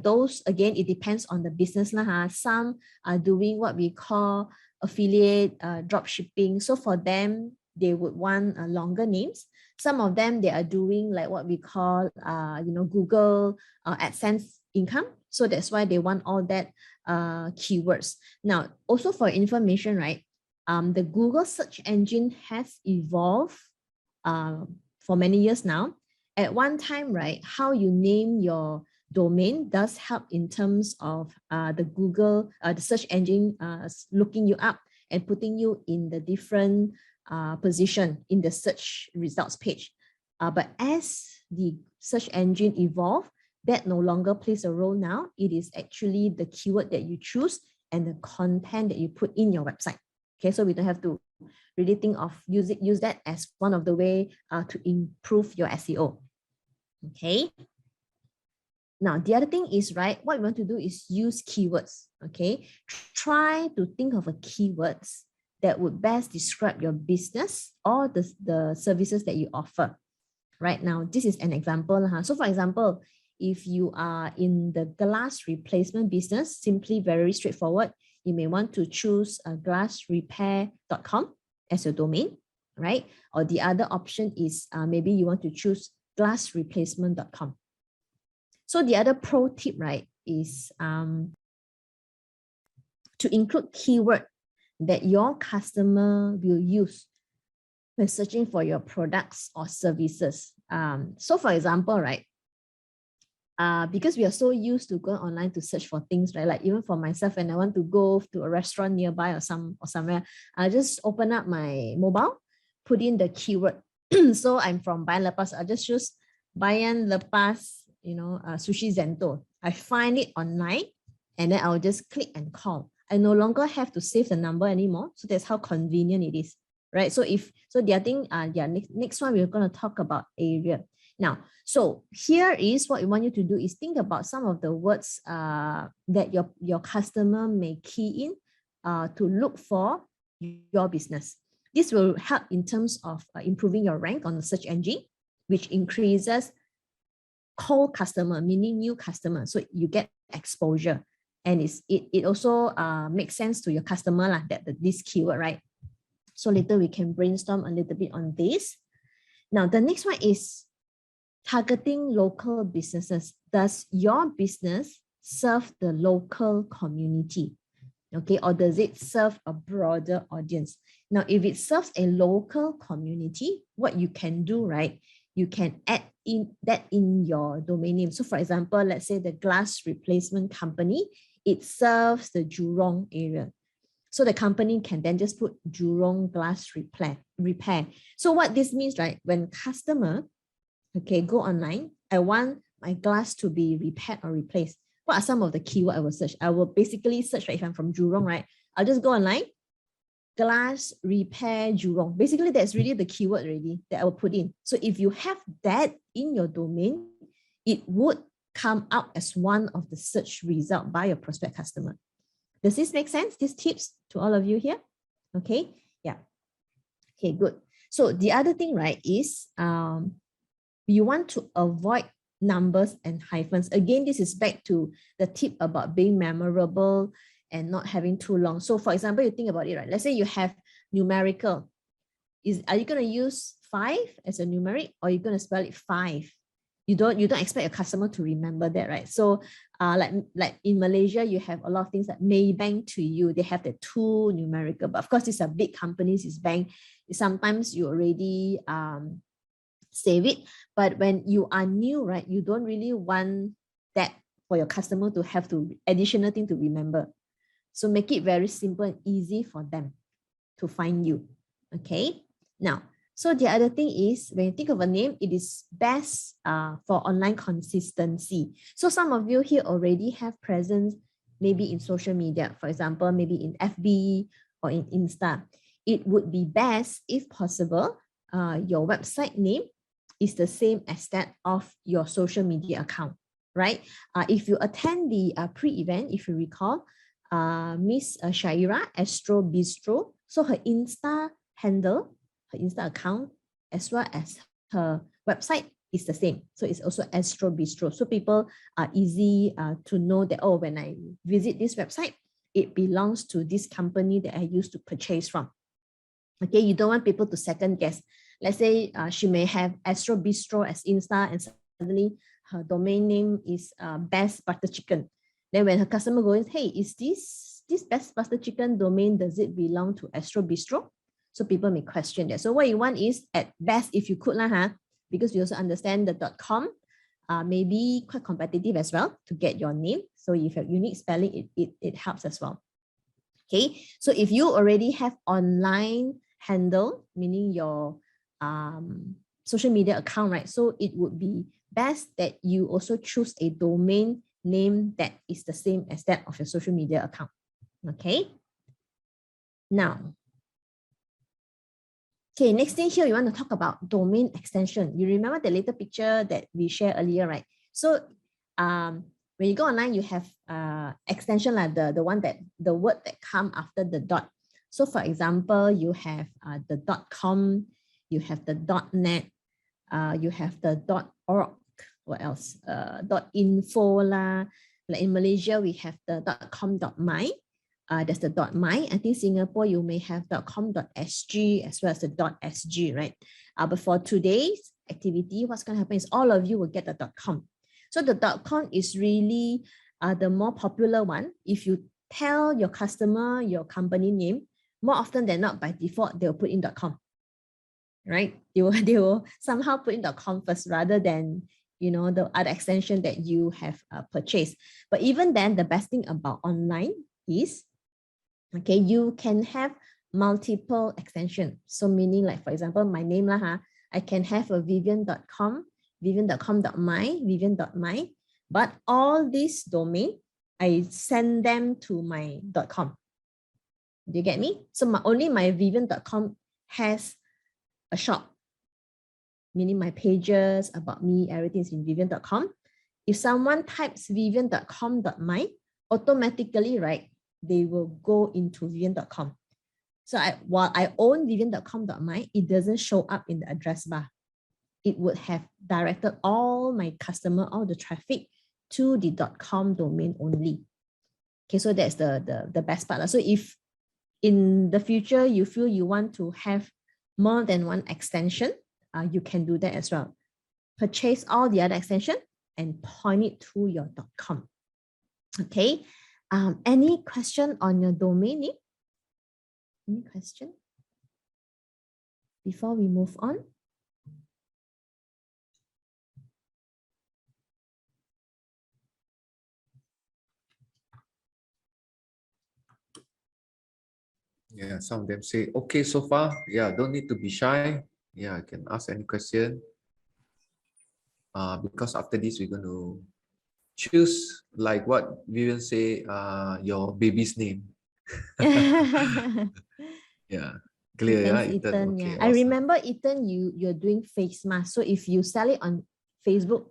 Those, again, it depends on the business. Some are doing what we call affiliate drop shipping. So for them, they would want longer names. Some of them, they are doing like what we call Google AdSense income. So that's why they want all that keywords. Now, also for information, right? The Google search engine has evolved for many years now. At one time, right, how you name your domain does help in terms of the Google, the search engine looking you up and putting you in the different position in the search results page. But as the search engine evolve, that no longer plays a role now. It is actually the keyword that you choose and the content that you put in your website. Okay, so we don't have to really think of use that as one of the way to improve your SEO. Okay. Now, the other thing is, right, what we want to do is use keywords, okay? Try to think of a keywords that would best describe your business or the services that you offer. Right now, this is an example. So for example, if you are in the glass replacement business, simply very straightforward, you may want to choose glassrepair.com as your domain, right? Or the other option is maybe you want to choose glassreplacement.com. So the other pro tip, right, is to include keyword that your customer will use when searching for your products or services. So for example, right, because we are so used to going online to search for things, right? Like even for myself, when I want to go to a restaurant nearby or somewhere, I just open up my mobile, put in the keyword. So I'm from Bayan Lepas, I just choose Bayan Lepas, Sushi Zento. I find it online, and then I'll just click and call. I no longer have to save the number anymore. So that's how convenient it is, right? So the other thing, next one we're going to talk about area. Now, so here is what we want you to do is think about some of the words that your customer may key in to look for your business. This will help in terms of improving your rank on the search engine, which increases cold customer, meaning new customer. So you get exposure, and it also makes sense to your customer that this keyword, right? So later we can brainstorm a little bit on this. Now the next one is targeting local businesses. Does your business serve the local community? Okay, or does it serve a broader audience? Now, if it serves a local community, what you can do, right? You can add in that in your domain name. So for example, let's say the glass replacement company, it serves the Jurong area. So the company can then just put Jurong glass repair. So what this means, right? When customer, okay, go online, I want my glass to be repaired or replaced. What are some of the keywords I will search? I will basically search, right, if I'm from Jurong, right? I'll just go online, glass repair Jurong. Basically, that's really the keyword already that I will put in. So if you have that in your domain, it would come out as one of the search results by your prospect customer. Does this make sense? These tips to all of you here? Okay, yeah. Okay, good. So the other thing, right, is you want to avoid numbers and hyphens. Again, this is back to the tip about being memorable and not having too long. So for example, you think about it, right? Let's say you have numerical. Are you going to use 5 as a numeric, or are you going to spell it 5? You don't expect your customer to remember that, right? So like in Malaysia, you have a lot of things like Maybank to you. They have the 2 numerical, but of course, these are big companies, it's bank. Sometimes you already save it. But when you are new, right, you don't really want that for your customer to have to additional thing to remember. So make it very simple and easy for them to find you. Okay. Now, so the other thing is when you think of a name, it is best for online consistency. So some of you here already have presence maybe in social media, for example, maybe in FB or in Insta. It would be best, if possible, your website name is the same as that of your social media account, right? If you attend the pre-event, if you recall, Miss Shaira, Astro Bistro, so her Insta handle, her Insta account, as well as her website is the same. So it's also Astro Bistro. So people are easy to know that, oh, when I visit this website, it belongs to this company that I used to purchase from. Okay, you don't want people to second guess. Let's say she may have Astro Bistro as Insta and suddenly her domain name is Best Butter Chicken. Then when her customer goes, hey, is this Best Butter Chicken domain, does it belong to Astro Bistro? So people may question that. So what you want is at best, if you could, because you also understand the .com may be quite competitive as well to get your name. So if you have unique spelling, it helps as well. Okay, so if you already have online handle, meaning your social media account, right? So it would be best that you also choose a domain name that is the same as that of your social media account. Okay. Now, okay, next thing here, we want to talk about domain extension. You remember the little picture that we shared earlier, right? So when you go online, you have extension like the one that the word that come after the dot. So for example, you have the .com, you have the .net, you have the .org. What else? .info lah. Like in Malaysia, we have the .com.my. There's the .my. I think Singapore, you may have .com.sg as well as the .sg, right? But for today's activity, what's going to happen is all of you will get the .com. So the .com is really the more popular one. If you tell your customer your company name, more often than not, by default, they'll put in .com, right? They will somehow put in .com first rather than, you know, the other extension that you have purchased. But even then, the best thing about online is, okay, you can have multiple extensions. So meaning like, for example, my name lah, I can have a Vivian.com, Vivian.com.my, Vivian.my, but all these domain, I send them to my .com. Do you get me? So only my Vivian.com has a shop, meaning my pages about me, everything is in Vivian.com. If someone types Vivian.com.my, automatically, right, they will go into Vivian.com. So while I own Vivian.com.my, it doesn't show up in the address bar. It would have directed all my customer, all the traffic to the .com domain only. Okay, so that's the best part. So if in the future you feel you want to have more than one extension, you can do that as well. Purchase all the other extension and point it to your .com. Okay. Any question on your domain name? Any question before we move on? Yeah, some of them say, okay, so far. Yeah, don't need to be shy. Yeah, I can ask any question. Because after this, we're going to choose, like what Vivian say, your baby's name. Yeah, clear. Thanks, Yeah, Ethan. okay, Yeah, awesome. I remember, Ethan, you're doing face mask. So if you sell it on Facebook,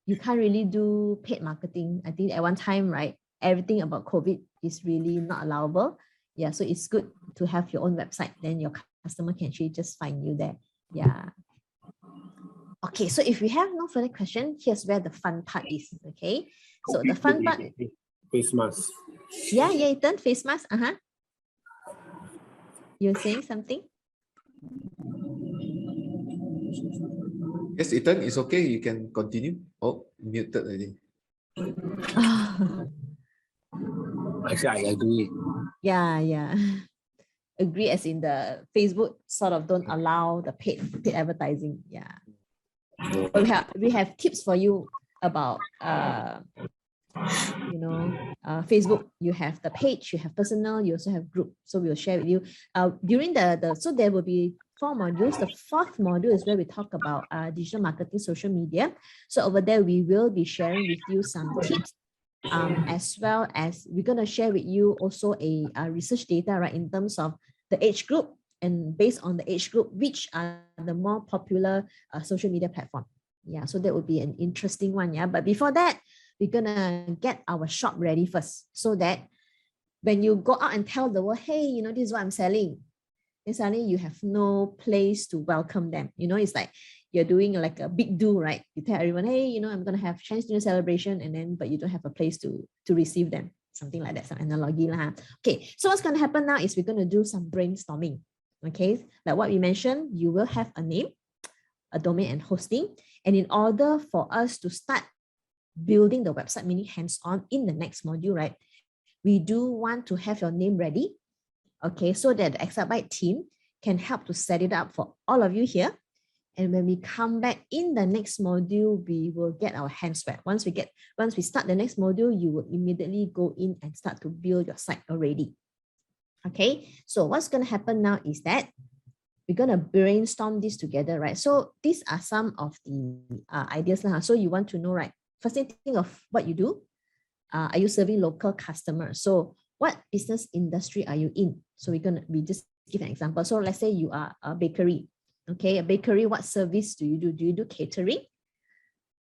you can't really do paid marketing. I think at one time, right, everything about COVID is really not allowable. Yeah, so it's good to have your own website. Then your customer can actually just find you there. Yeah. Okay, so if we have no further question, here's where the fun part is. Okay, so the fun part. Face mask. Yeah, Ethan, face mask. You're saying something? Yes, Ethan, it's okay. You can continue. Oh, muted already. Actually, I agree. Yeah. Agree, as in the Facebook sort of don't allow the paid advertising. Yeah. But we have tips for you about Facebook. You have the page, you have personal, you also have group. So we'll share with you during so there will be 4 modules. The 4th module is where we talk about digital marketing, social media. So over there we will be sharing with you some tips, as well as we're going to share with you also a research data, right, in terms of the age group, and based on the age group, which are the more popular social media platform. Yeah, so that would be an interesting one. Yeah, but before that, we're gonna get our shop ready first, so that when you go out and tell the world, hey, this is what I'm selling, then suddenly you have no place to welcome them. It's like you're doing like a big do, right? You tell everyone, hey, I'm gonna have Chinese New Year celebration, and then but you don't have a place to receive them, something like that, some analogy lah. Okay, so what's gonna happen now is we're gonna do some brainstorming. Okay, like what we mentioned, you will have a name, a domain, and hosting. And in order for us to start building the website, meaning hands-on in the next module, right, we do want to have your name ready, okay, so that the Exabyte team can help to set it up for all of you here. And when we come back in the next module, we will get our hands wet. Once we start the next module, you will immediately go in and start to build your site already. Okay, so what's going to happen now is that we're going to brainstorm this together, right? So these are some of the ideas. So you want to know, right? First thing, think of what you do. Are you serving local customers? So what business industry are you in? So we just give an example. So let's say you are a bakery. Okay, a bakery, what service do you do? Do you do catering,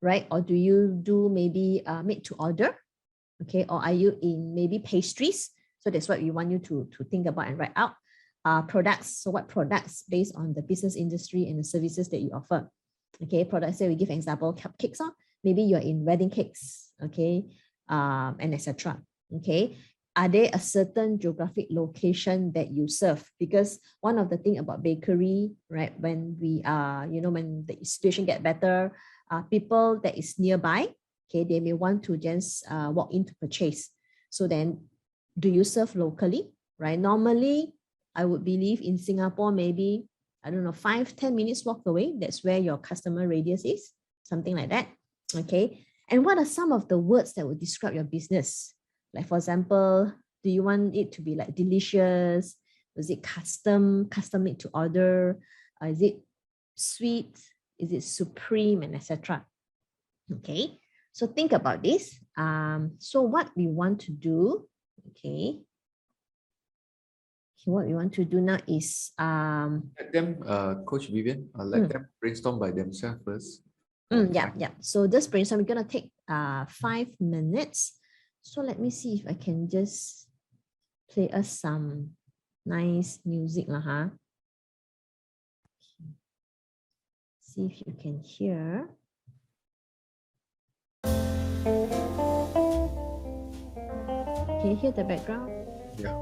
right? Or do you do maybe made to order? Okay, or are you in maybe pastries? So that's what we want you to think about and write out. Products, so what products based on the business industry and the services that you offer? Okay, products, say we give an example, cupcakes, maybe you're in wedding cakes, okay, and etc. Okay, are there a certain geographic location that you serve? Because one of the thing about bakery, right, when we are, when the situation get better, people that is nearby, okay, they may want to just walk in to purchase. So then, do you serve locally, right? Normally, I would believe in Singapore, maybe, I don't know, 5-10 minutes walk away. That's where your customer radius is, something like that. Okay. And what are some of the words that would describe your business? Like, for example, do you want it to be like delicious? Is it custom made to order? Is it sweet? Is it supreme, and etc.? Okay. So think about this. So what we want to do, okay. What we want to do now is let them, Coach Vivian, let them brainstorm by themselves first. Yeah. So this brainstorm, we're gonna take 5 minutes. So let me see if I can just play us some nice music lah. See if you can hear. Can you hear the background? Yeah.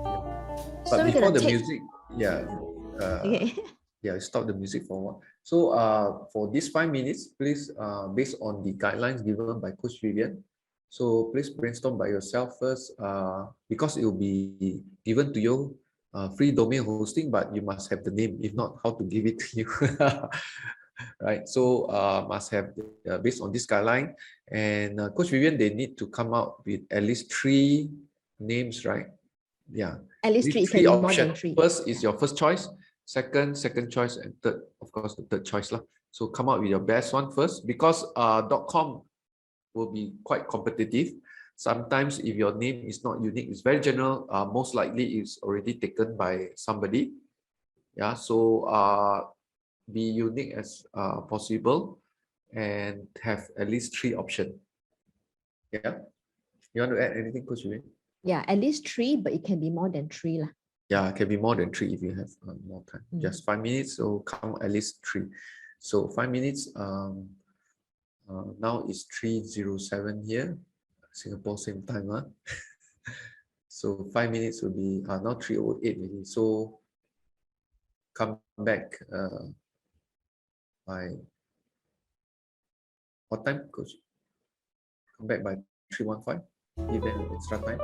So But before the music, okay. Yeah, stop the music for a while. So for these 5 minutes, please, based on the guidelines given by Coach Vivian, so please brainstorm by yourself first, because it will be given to you free domain hosting, but you must have the name. If not, how to give it to you? Right. So must have based on this guideline, and Coach Vivian, they need to come out with at least 3 names, right? Yeah. At least 3, it can be more than 3. First is your first choice. Second choice, and third, of course, the third choice lah. So come out with your best one first, because .com will be quite competitive. Sometimes if your name is not unique, it's very general, most likely it's already taken by somebody. Yeah, so be unique as possible and have at least 3 options. Yeah, you want to add anything, Coach Yuen? Yeah, at least 3, but it can be more than 3 lah. Yeah, it can be more than 3 if you have more time. Just 5 minutes, so come at least 3. So 5 minutes. Now it's 3:07 here, Singapore same time. So 5 minutes will be now 3:08 maybe. So come back by What time, Coach? Come back by 3:15. Give them extra time.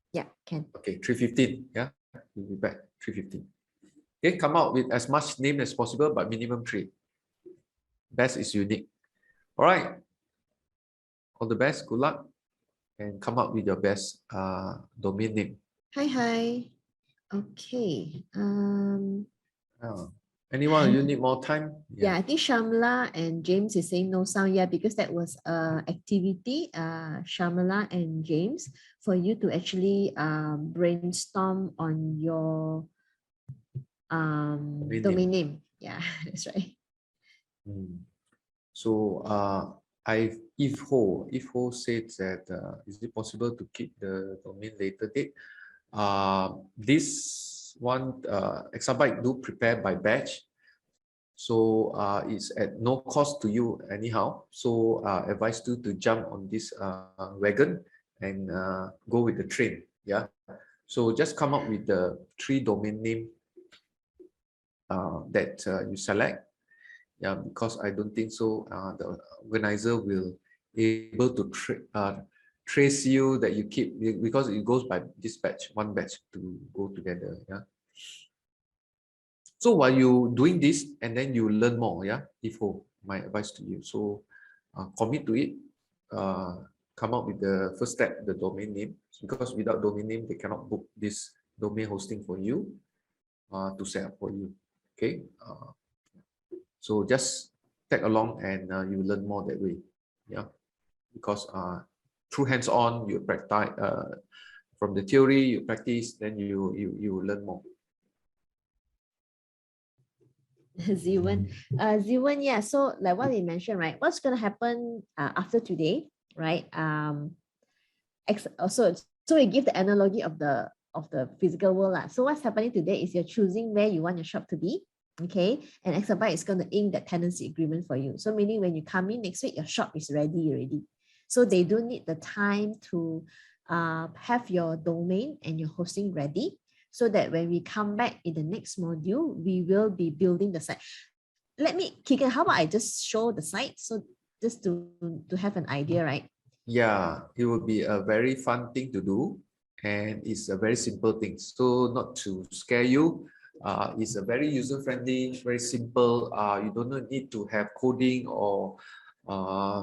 Yeah, can. Okay, 3:15. Yeah, we'll be back 3:15. Okay, come out with as much name as possible, but minimum 3. Best is unique. All right. All the best. Good luck. And come up with your best domain name. Hi. Okay. Anyone, you need more time? Yeah, I think Shamla and James is saying no sound. Yeah, because that was activity, Shamla and James, for you to actually brainstorm on your domain name. Yeah, that's right. So if Ho said that is it possible to keep the domain later date? This one exabyte do prepare by batch. So it's at no cost to you anyhow. So advise you to jump on this wagon and go with the train. Yeah. So just come up with the 3 domain name that you select. Yeah, because I don't think so. The organizer will able to trace you that you keep, because it goes by this batch, one batch to go together. Yeah. So while you doing this, and then you learn more, yeah, IFO, my advice to you. So commit to it, come up with the first step, the domain name, because without domain name, they cannot book this domain hosting for you to set up for you, okay? So just tag along and you learn more that way, yeah, because through hands-on, you practice, from the theory, you practice, then you learn more. Ziwan, yeah. So like what we mentioned, right? What's gonna happen after today, right? So we give the analogy of the physical world. So what's happening today is you're choosing where you want your shop to be. Okay, and Exabyte is going to ink that tenancy agreement for you. So meaning when you come in next week, your shop is ready already. So they don't need the time to have your domain and your hosting ready, so that when we come back in the next module, we will be building the site. Let me, Keegan, how about I just show the site? So just to have an idea, right? Yeah, it will be a very fun thing to do. And it's a very simple thing. So not to scare you, it's a very user-friendly, very simple. You don't need to have coding or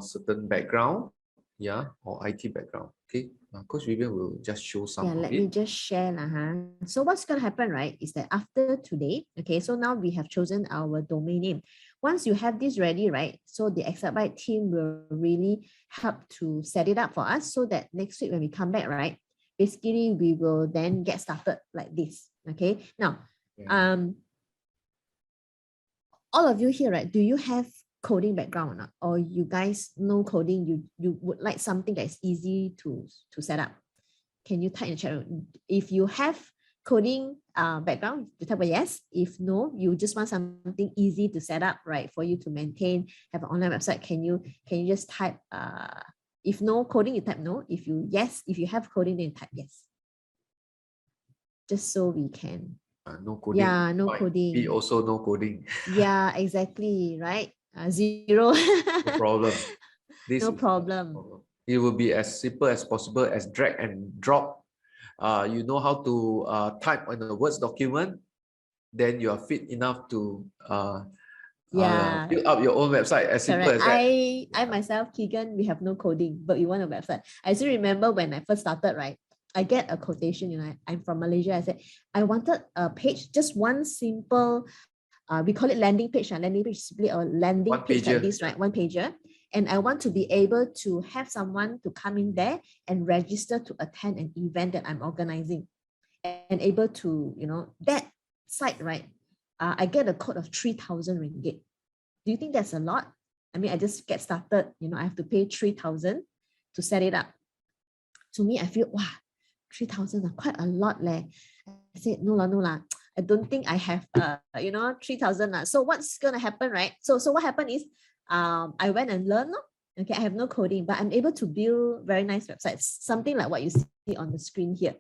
certain background, yeah, or IT background. Okay, Coach Vivian will just show some. Yeah, let me just share. So what's going to happen, right, is that after today, okay, so now we have chosen our domain name. Once you have this ready, right, so the Exabyte team will really help to set it up for us, so that next week when we come back, right, basically we will then get started like this. Okay, now all of you here, right, do you have coding background or not? Or you guys know coding, you would like something that is easy to set up? Can you type in the chat room? If you have coding background, you type a yes. If no, you just want something easy to set up, right, for you to maintain, have an online website. Can you just type if no coding, you type no. If you have coding, then you type yes. Just so we can. No coding. Yeah, no coding. We also no coding. Yeah, exactly, right? 0. No problem. No problem. It will be as simple as possible, as drag and drop. You know how to type on a Word document, then you are fit enough to build up your own website. As simple as that. I myself, Keegan, we have no coding, but we want a website. I still remember when I first started, right? I get a quotation, I'm from Malaysia. I said, I wanted a page, just one simple, we call it landing page. Landing page is simply a landing page like this, right? One pager. And I want to be able to have someone to come in there and register to attend an event that I'm organizing, and able to, that site, right? I get a quote of 3,000 ringgit. Do you think that's a lot? I mean, I just get started, I have to pay 3,000 to set it up. To me, I feel, wow, 3,000 are quite a lot. I said, no lah. I don't think I have, 3,000. So what's going to happen, right? So what happened is, I went and learned. Okay, I have no coding, but I'm able to build very nice websites, something like what you see on the screen here.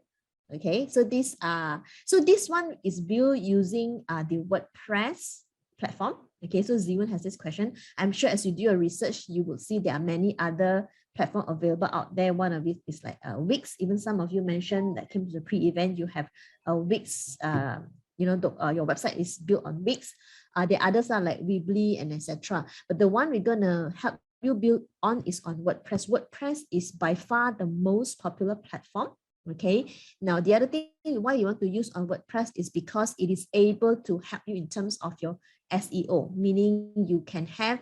Okay, so this one is built using the WordPress platform. Okay, so Ziwan has this question. I'm sure as you do your research, you will see there are many other platforms available out there. One of it is like Wix. Even some of you mentioned that came to the pre-event, you have a Wix, your website is built on Wix. The others are like Weebly and etc. But the one we're gonna help you build on is on WordPress. WordPress is by far the most popular platform. Okay, now the other thing why you want to use on WordPress is because it is able to help you in terms of your SEO, meaning you can have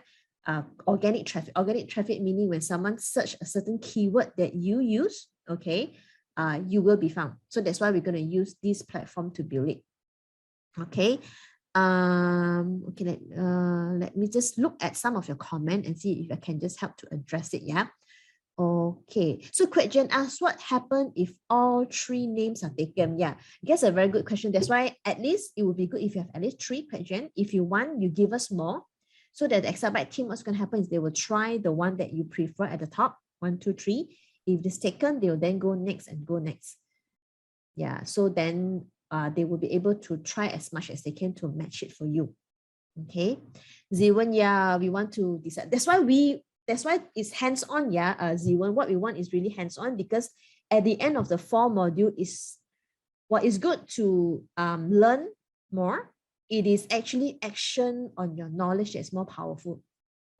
organic traffic. Organic traffic meaning when someone search a certain keyword that you use, okay, you will be found. So that's why we're going to use this platform to build it. Okay. Okay, let me just look at some of your comment and see if I can just help to address it. Yeah. Okay, so Jen asked what happened if all three names are taken? Yeah, that's a very good question. That's why at least it would be good if you have at least three, Jen. If you want, you give us more. So that the Exabyte team, what's going to happen is they will try the one that you prefer at the top, 1, 2, 3. If it's taken, they will then go next and go next. Yeah, so then they will be able to try as much as they can to match it for you. Okay, Ziwan, yeah, we want to decide. That's why it's hands-on, yeah, Ziwan. What we want is really hands-on because at the end of the 4 module is what is good to learn more. It is actually action on your knowledge that's more powerful.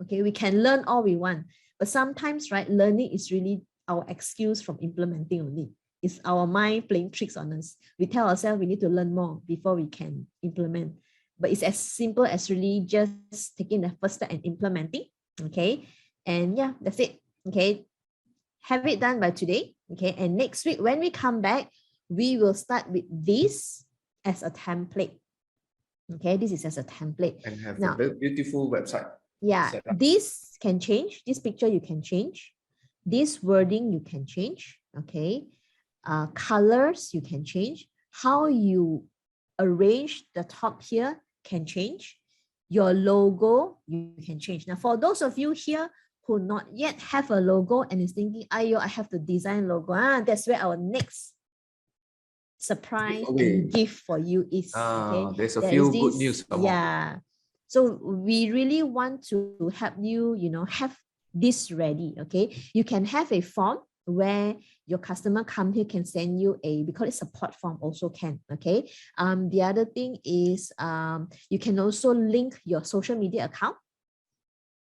Okay, we can learn all we want, but sometimes, right, learning is really our excuse from implementing only. It's our mind playing tricks on us. We tell ourselves we need to learn more before we can implement. But it's as simple as really just taking the first step and implementing. Okay. And yeah, that's it. Okay. Have it done by today. Okay. And next week, when we come back, we will start with this as a template. Okay. This is as a template. And have now, a beautiful website. Yeah. This can change. This picture you can change. This wording you can change. Okay. Colors you can change. How you arrange the top here can change. Your logo you can change. Now, for those of you here who not yet have a logo and is thinking, Ayo, I have to design logo. That's where our next surprise and gift for you is. Okay, there's a few good news. Yeah. So we really want to help you, have this ready. Okay, you can have a form where your customer come here can send you we call it support form also can. Okay. The other thing is you can also link your social media account.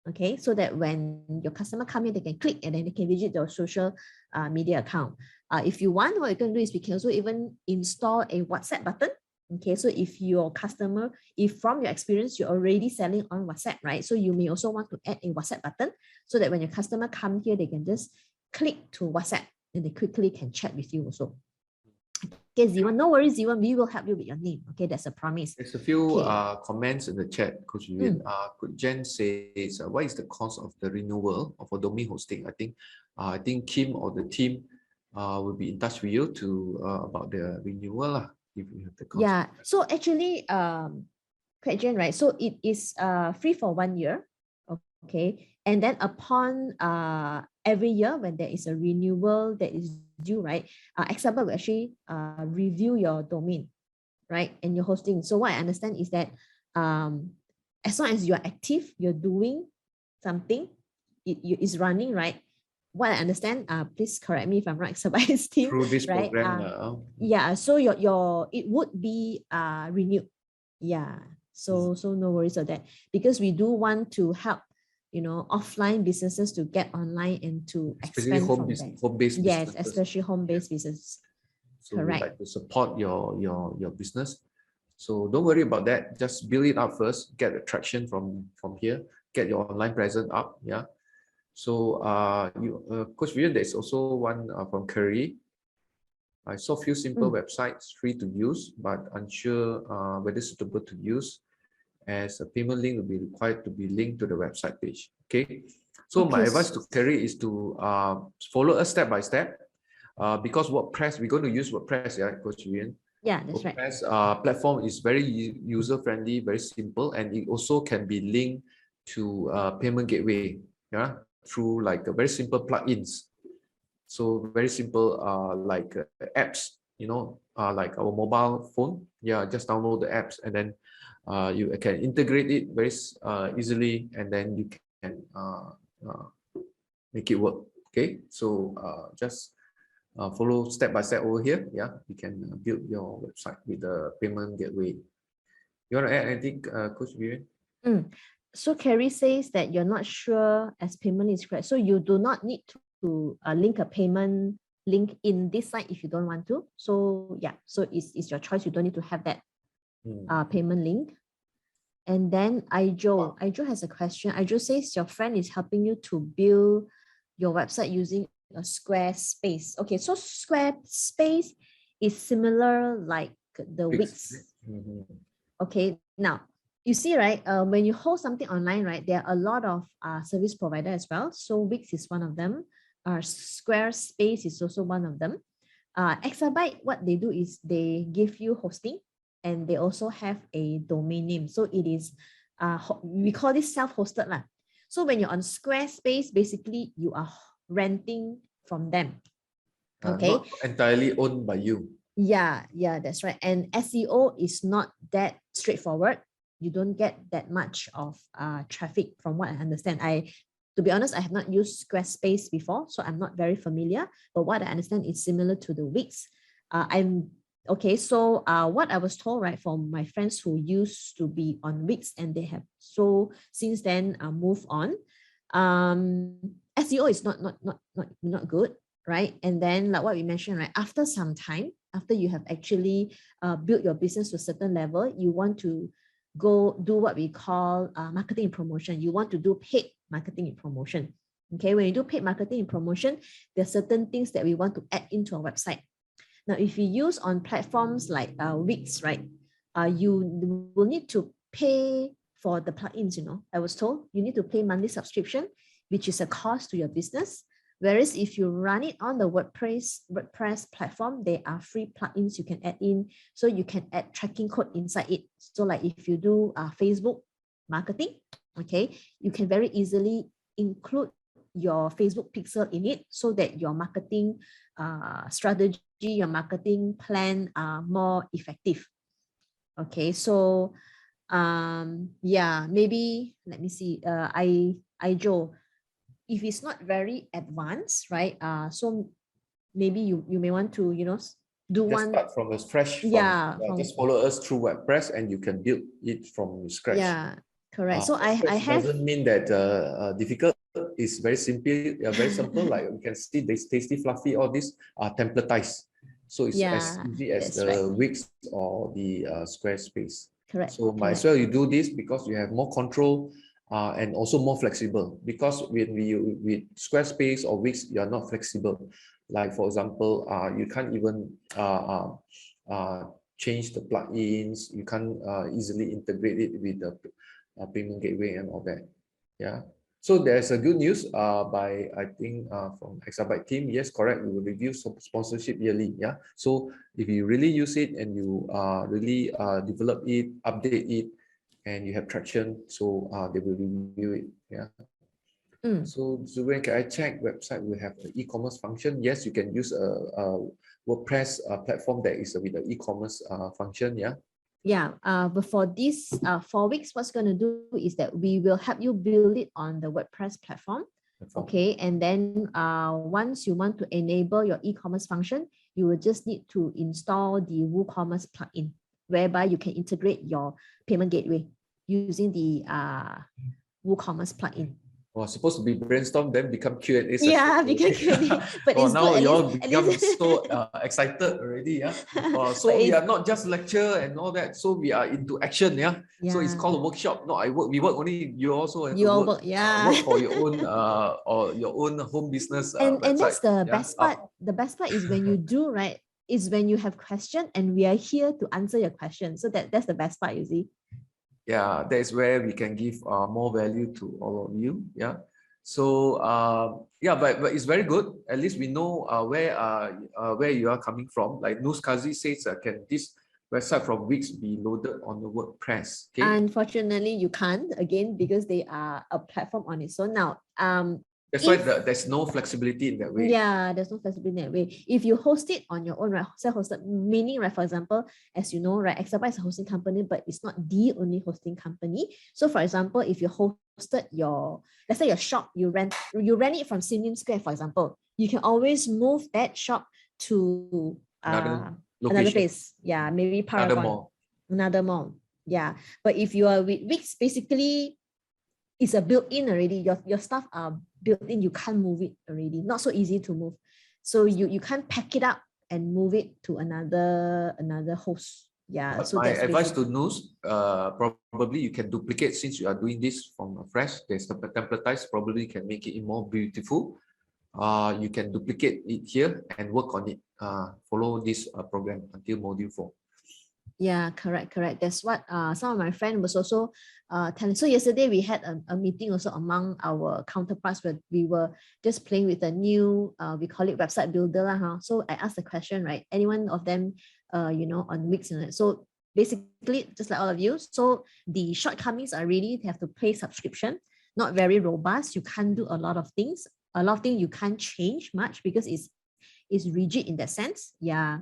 Okay, so that when your customer come here, they can click and then they can visit your social media account. If you want, what you can do is we can also even install a WhatsApp button. Okay, so if your customer, if from your experience, you're already selling on WhatsApp, right? So you may also want to add a WhatsApp button so that when your customer come here, they can just click to WhatsApp and they quickly can chat with you also. Okay, Ziwan, no worries, Ziwan, we will help you with your name. Okay, that's a promise. There's a few comments in the chat, Coach Vivian. Jen says, what is the cost of the renewal for Domi hosting? I think Kim or the team will be in touch with you to about the renewal if you have the cost. Yeah, so actually, Jen, right? So it is free for 1 year. Okay, and then upon every year when there is a renewal that is due, right? Example will actually review your domain, right, and your hosting. So what I understand is that as long as you're active, you're doing something, it is running, right? What I understand, please correct me if I'm right, Exabyte's team, through this right? program. Yeah, so your it would be renewed. Yeah, so no worries of that because we do want to help offline businesses to get online and to expand from there. Home-based yes, businesses. especially home-based business. So correct. we like to support your business. So don't worry about that. Just build it up first. Get the traction from here. Get your online presence up. Yeah. So Coach Vivian, there's also one from Curry. I saw a few simple websites free to use, but unsure whether suitable to use, as a payment link will be required to be linked to the website page. Okay. So my advice to Terry is to follow us step by step. Because WordPress, we're going to use WordPress, yeah, Coach Vivian. Yeah, that's WordPress, right. platform is very user-friendly, very simple, and it also can be linked to payment gateway, yeah, through like a very simple plugins. So very simple, like apps like our mobile phone. Yeah, just download the apps, and then you can integrate it very easily, and then you can make it work. Okay, so just follow step by step over here. Yeah, you can build your website with the payment gateway. You want to add anything, Coach Vivian? So Carrie says that you're not sure as payment is correct. So you do not need to link a payment link in this site if you don't want to. So yeah, so it's your choice. You don't need to have that payment link. And then Ijo has a question. Ijo says your friend is helping you to build your website using a Squarespace. Okay, so Squarespace is similar like the Wix. Okay, now you see, right? When you host something online, right, there are a lot of service provider as well. So Wix is one of them. Squarespace is also one of them. Exabyte, what they do is they give you hosting, and they also have a domain name. So it is, we call this self-hosted lah. So when you're on Squarespace, basically you are renting from them. Okay. Not entirely owned by you. Yeah, that's right. And SEO is not that straightforward. You don't get that much of traffic from what I understand. To be honest, I have not used Squarespace before, so I'm not very familiar. But what I understand is similar to the Wix. Okay, so what I was told, right, from my friends who used to be on Wix and they have so since then moved on. SEO is not good, right? And then like what we mentioned, right, after some time, after you have actually built your business to a certain level, you want to go do what we call marketing and promotion. You want to do paid marketing and promotion. Okay, when you do paid marketing and promotion, there are certain things that we want to add into our website. Now, if you use on platforms like Wix, right, you will need to pay for the plugins. I was told you need to pay monthly subscription, which is a cost to your business. Whereas if you run it on the WordPress platform, there are free plugins you can add in. So you can add tracking code inside it. So like if you do Facebook marketing, okay, you can very easily include your Facebook pixel in it so that your marketing strategy, your marketing plan are more effective. Okay, so yeah, maybe let me see. Joe, if it's not very advanced, right? So maybe you may want to, do just one. start from a fresh. Just follow us through WordPress, and you can build it from scratch. Yeah, correct. So I have. Doesn't mean that difficult. It's very simple. Very simple. Like you can see, this tasty, fluffy. All these are templatized. So it's as easy as the Wix or the Squarespace. Correct. So might as well you do this because you have more control and also more flexible. Because with Squarespace or Wix, you are not flexible. Like for example, you can't even change the plugins. You can't easily integrate it with the payment gateway and all that. Yeah. So there's a good news by, I think, from Exabyte team. Yes, correct. We will review sponsorship yearly. Yeah. So if you really use it and you really develop it, update it, and you have traction, so they will review it. Yeah. So Zubair, can I check website will have the e-commerce function? Yes, you can use a WordPress platform that is with the e-commerce function. Yeah. Yeah, but for this 4 weeks, what's going to do is that we will help you build it on the WordPress platform. Okay, and then once you want to enable your e-commerce function, you will just need to install the WooCommerce plugin, whereby you can integrate your payment gateway using the WooCommerce plugin. Oh, supposed to be brainstorm, then become Q&A session. Yeah, become Q&A. But it's now good, you all become so excited already. Yeah. So we are not just lecture and all that. So we are into action. Yeah. So it's called a workshop. No, we work only. You also have to work. Work for your own or your own home business. And that's the best part. The best part is when you do, right, is when you have question and we are here to answer your question. So that's the best part, you see. Yeah, that's where we can give more value to all of you. Yeah. So yeah, but it's very good. At least we know where you are coming from. Like Nuskazi says, can this website from Wix be loaded on the WordPress? Okay. Unfortunately, you can't, again, because they are a platform on its own. Now, That's why there's no flexibility in that way. Yeah, there's no flexibility in that way. If you host it on your own, right, self-hosted, meaning, right, for example, as you know, right, Exabyte is a hosting company, but it's not the only hosting company. So for example, if you hosted your, let's say your shop, you rent it from Sim Square, for example, you can always move that shop to Another another location. place. Yeah, maybe Another Paragon. mall. Another mall. Yeah. But if you are with Wix, basically it's a built-in already. Your stuff are built in. You can't move it already. Not so easy to move. So you can't pack it up and move it to another host. Yeah. But So my that's advice to basically, Nus, probably you can duplicate since you are doing this from fresh. There's the templatized, probably can make it more beautiful. You can duplicate it here and work on it. Follow this program until module 4. yeah, correct. That's what some of my friend was also telling. So yesterday we had a meeting also among our counterparts where we were just playing with a new we call it website builder huh? So I asked the question, right? Anyone of them on Wix and so basically just like all of you. So the shortcomings are really to have to pay subscription, not very robust. You can't do a lot of things. A lot of things you can't change much because it's rigid in that sense. Yeah.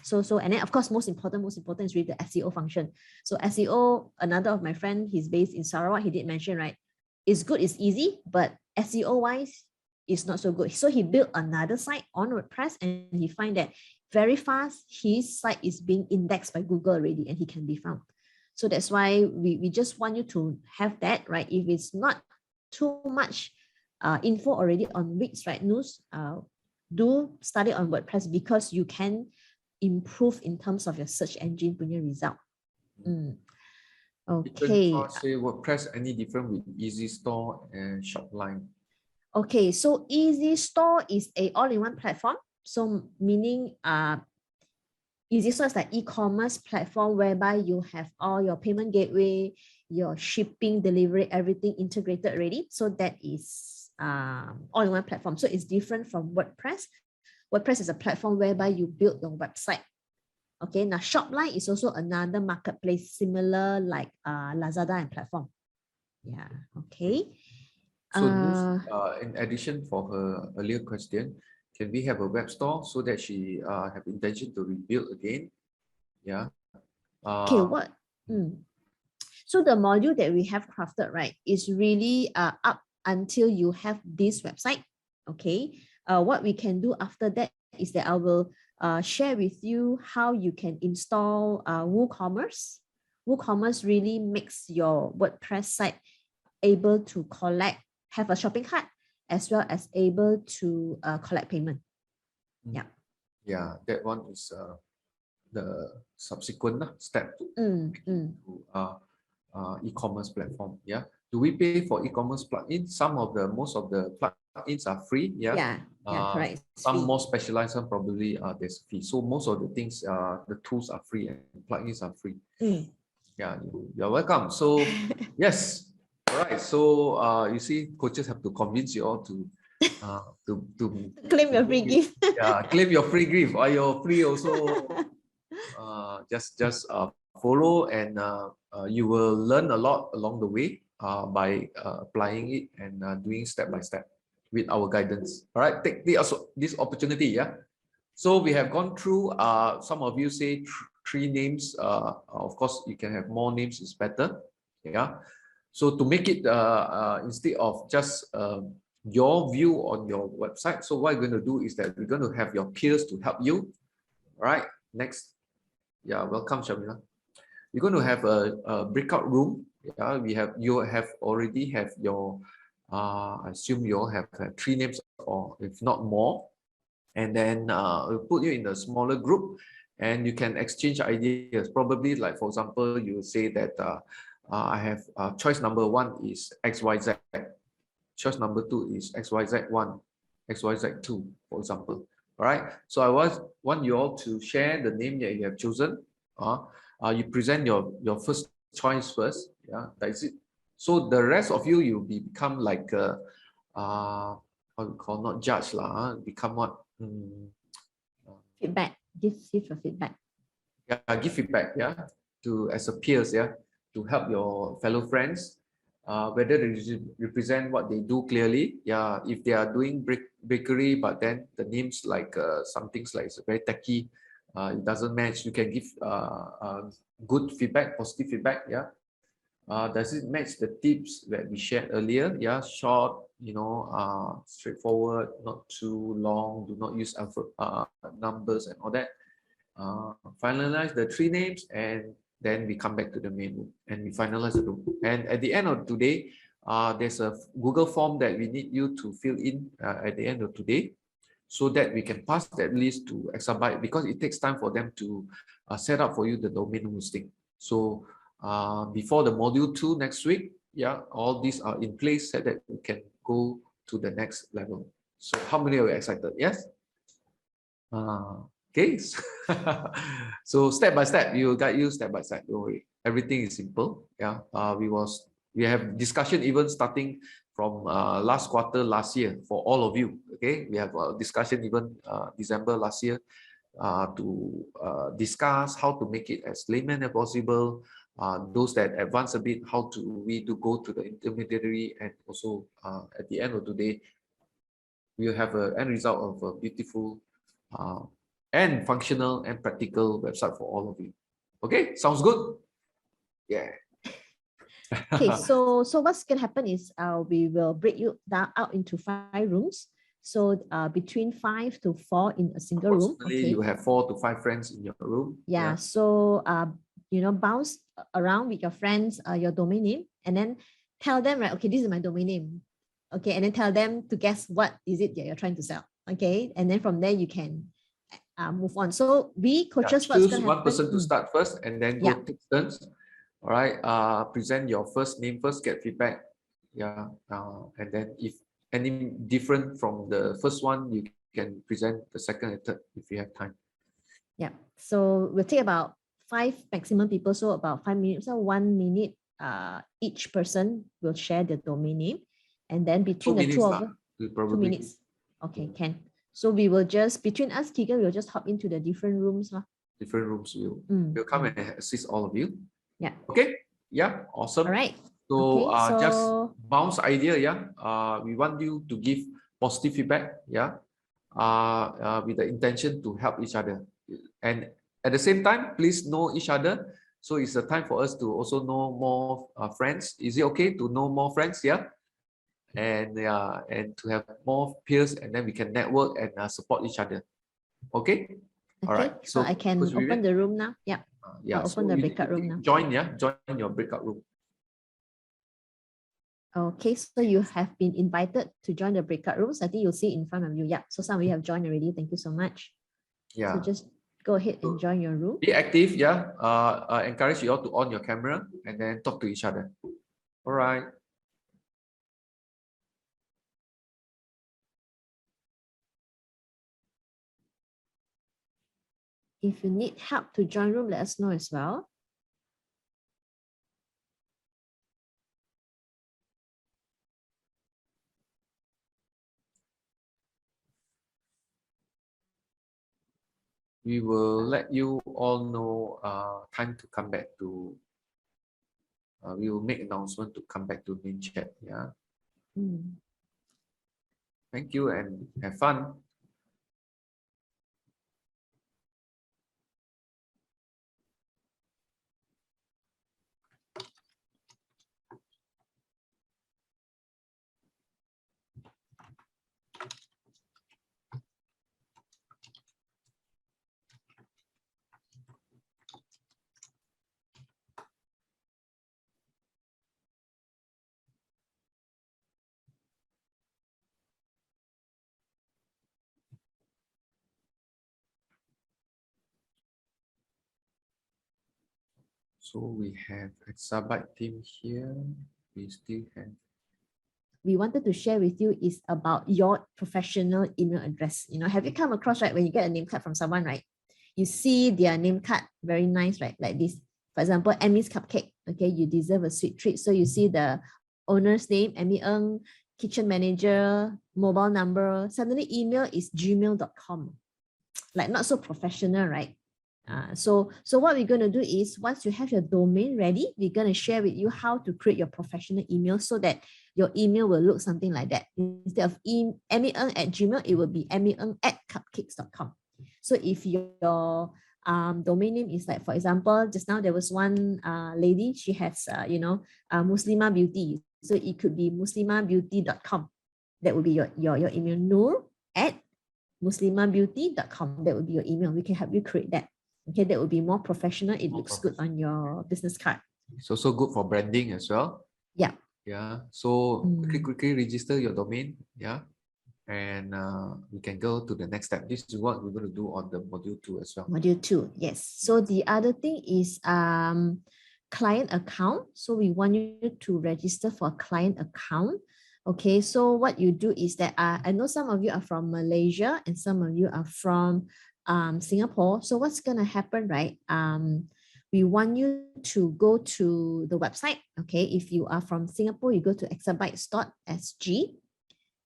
So and then of course most important is really the SEO function. So SEO, another of my friend, he's based in Sarawak, he did mention, right, it's good, it's easy, but SEO wise it's not so good. So he built another site on WordPress and he find that very fast his site is being indexed by Google already and he can be found. So that's why we just want you to have that, right? If it's not too much info already on Wix, right, News, do study on WordPress because you can improve in terms of your search engine punya result. Okay. Say WordPress any different with Easy Store and Shopline? Okay, so Easy Store is a all-in-one platform. So meaning Easy Store is like e-commerce platform whereby you have all your payment gateway, your shipping, delivery, everything integrated already. So that is all-in-one platform. So it's different from WordPress. WordPress is a platform whereby you build your website. Okay, now Shopline is also another marketplace similar like Lazada and platform. Yeah, okay. So in addition for her earlier question, can we have a web store so that she have intention to rebuild again? Yeah. Okay, what? So the module that we have crafted, right, is really up until you have this website. Okay. What we can do after that is that I will share with you how you can install WooCommerce. WooCommerce really makes your WordPress site able to have a shopping cart as well as able to collect payment. Yeah. Yeah, that one is the subsequent step to e-commerce platform. Yeah. Do we pay for e-commerce plugins? Most of the plugins are free. Yeah. Yeah, correct. Some more specialized one probably there's fee. So most of the things, the tools are free and plugins are free. Yeah, you're welcome. So yes, all right. So you see, coaches have to convince you all to claim your free gift. Yeah, claim your free gift or your free also. Just follow and you will learn a lot along the way by applying it and doing step by step with our guidance. All right, take this opportunity. Yeah. So we have gone through. Some of you say three names. Of course, you can have more names. Is better. Yeah. So to make it instead of just your view on your website, so what we're going to do is that we're going to have your peers to help you. All right. Next. Yeah. Welcome, Shamila. You're going to have a breakout room. Yeah. You already have your. I assume you all have three names or if not more. And then we'll put you in a smaller group and you can exchange ideas. Probably like, for example, you say that I have choice number 1 is XYZ. Choice number 2 is XYZ1, XYZ2, for example. All right. So I want you all to share the name that you have chosen. You present your first choice first. Yeah, that's it. So the rest of you become like how we call, not judge lah. Become what? Feedback. Give your feedback. Yeah, give feedback. Yeah, as a peers. Yeah, to help your fellow friends whether they represent what they do clearly. Yeah, if they are doing bakery, but then the names like some things like it's very techy, it doesn't match. You can give good feedback, positive feedback. Yeah. Does it match the tips that we shared earlier? Yeah, short, straightforward, not too long. Do not use numbers and all that. Finalize the 3 names, and then we come back to the main room and we finalize the room. And at the end of today, there's a Google form that we need you to fill in at the end of today, so that we can pass that list to Exabyte, because it takes time for them to set up for you the domain hosting. So before the module 2 next week, yeah, all these are in place so that we can go to the next level. So how many are excited? Yes? Okay. So step by step, we will guide you step by step. Don't worry. Everything is simple. Yeah. We have discussion even starting from last quarter last year for all of you. Okay. We have a discussion even December last year to discuss how to make it as layman as possible. Those that advance a bit, how to we do go to the intermediary, and also at the end of the day, we'll have an end result of a beautiful and functional and practical website for all of you. Okay, sounds good? Yeah. Okay, so what's gonna happen is we will break you down out into 5 rooms. So between 5 to 4 in a single room. Okay. You have 4 to 5 friends in your room. Yeah. So bounce around with your friends your domain name, and then tell them, right, okay, this is my domain name. Okay, and then tell them to guess what is it that you're trying to sell. Okay, and then from there you can move on. So we coaches, what's choose one person to start first, and then go take turns. All right. Present your first name first, get feedback. Yeah. And then if any different from the first one, you can present the second and third if you have time. Yeah. So we'll take about 5 maximum people, so about 5 minutes. So 1 minute each person will share the domain name, and then between the 2 of us, 2 minutes. Okay, can. So we will just, between us, Keegan, we'll just hop into the different rooms. Different rooms will come and assist all of you. Yeah. Okay. Yeah. Awesome. All right. So, okay, just bounce idea. Yeah. We want you to give positive feedback. Yeah. With the intention to help each other, and at the same time, please know each other. So it's a time for us to also know more friends. Is it okay to know more friends? Yeah. And to have more peers, and then we can network and support each other. Okay. All right. So I can open the room now. Yeah. Yeah. I'll open the breakout room now. Join your breakout room. Okay, so you have been invited to join the breakout rooms. I think you'll see in front of you. Yeah. So some of you have joined already. Thank you so much. Yeah. So just go ahead and join your room. Be active. Yeah. Encourage you all to on your camera and then talk to each other. All right. If you need help to join room, let us know as well. We will let you all know time to come back to. We will make announcement to come back to main chat. Yeah. Thank you and have fun. So we have Exabyte team here. We still have. We wanted to share with you is about your professional email address. Have you come across, right, when you get a name card from someone, right? You see their name card, very nice, right? Like this. For example, Emmy's Cupcake. Okay, you deserve a sweet treat. So you see the owner's name, Emmy Ng, kitchen manager, mobile number. Suddenly email is gmail.com. Like not so professional, right? So what we're going to do is once you have your domain ready, we're going to share with you how to create your professional email so that your email will look something like that. Instead of emmyeng@gmail, it will be emmyeng@cupcakes.com. So if your domain name is like, for example, just now there was one lady, she has, Muslima Beauty. So it could be muslimabeauty.com. That would be your email, noor@muslimabeauty.com. That would be your email. We can help you create that. Okay, that would be more professional. It looks good on your business card. It's also good for branding as well. Yeah. Yeah. So quickly register your domain. Yeah. And we can go to the next step. This is what we're going to do on the module 2 as well. Module 2, yes. So the other thing is client account. So we want you to register for a client account. Okay, so what you do is that I know some of you are from Malaysia and some of you are from Singapore. So what's going to happen, right? We want you to go to the website. Okay, if you are from Singapore, you go to exabytes.sg.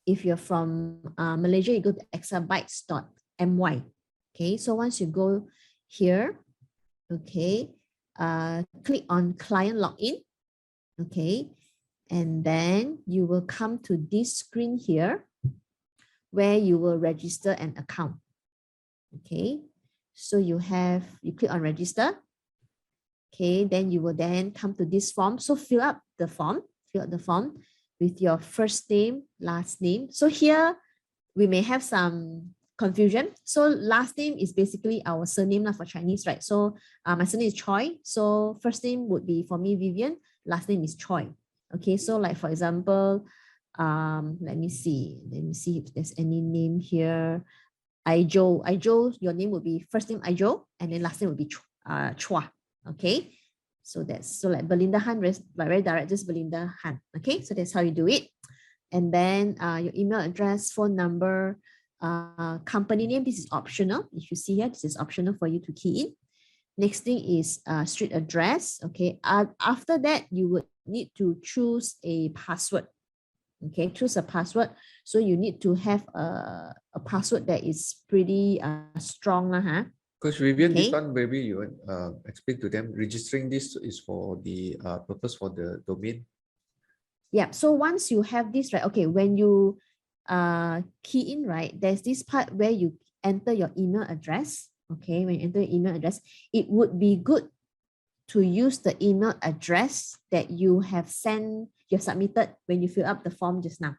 If you're from Malaysia, you go to exabytes.my. Okay, so once you go here, okay, click on client login. Okay, and then you will come to this screen here where you will register an account. Okay, so you click on register. Okay, then you will then come to this form. So fill out the form with your first name, last name. So here we may have some confusion. So last name is basically our surname for Chinese, right? So my surname is Choi. So first name would be for me, Vivian. Last name is Choi. Okay, so like for example, let me see if there's any name here. Aijo, your name would be first name Aijo, and then last name would be Chua. Okay, so like Belinda Han, very direct, just Belinda Han. Okay, so that's how you do it. And then your email address, phone number, company name. This is optional. If you see here, this is optional for you to key in. Next thing is street address. Okay, after that you would need to choose a password. Okay, choose a password. So you need to have a password that is pretty strong. Coach Vivian, Okay. this one maybe you explain to them. Registering this is for the purpose for the domain. Yeah. So once you have this, right? Okay, when you key in, right? There's this part where you enter your email address. Okay, when you enter your email address, it would be good to use the email address that you have submitted when you fill up the form just now.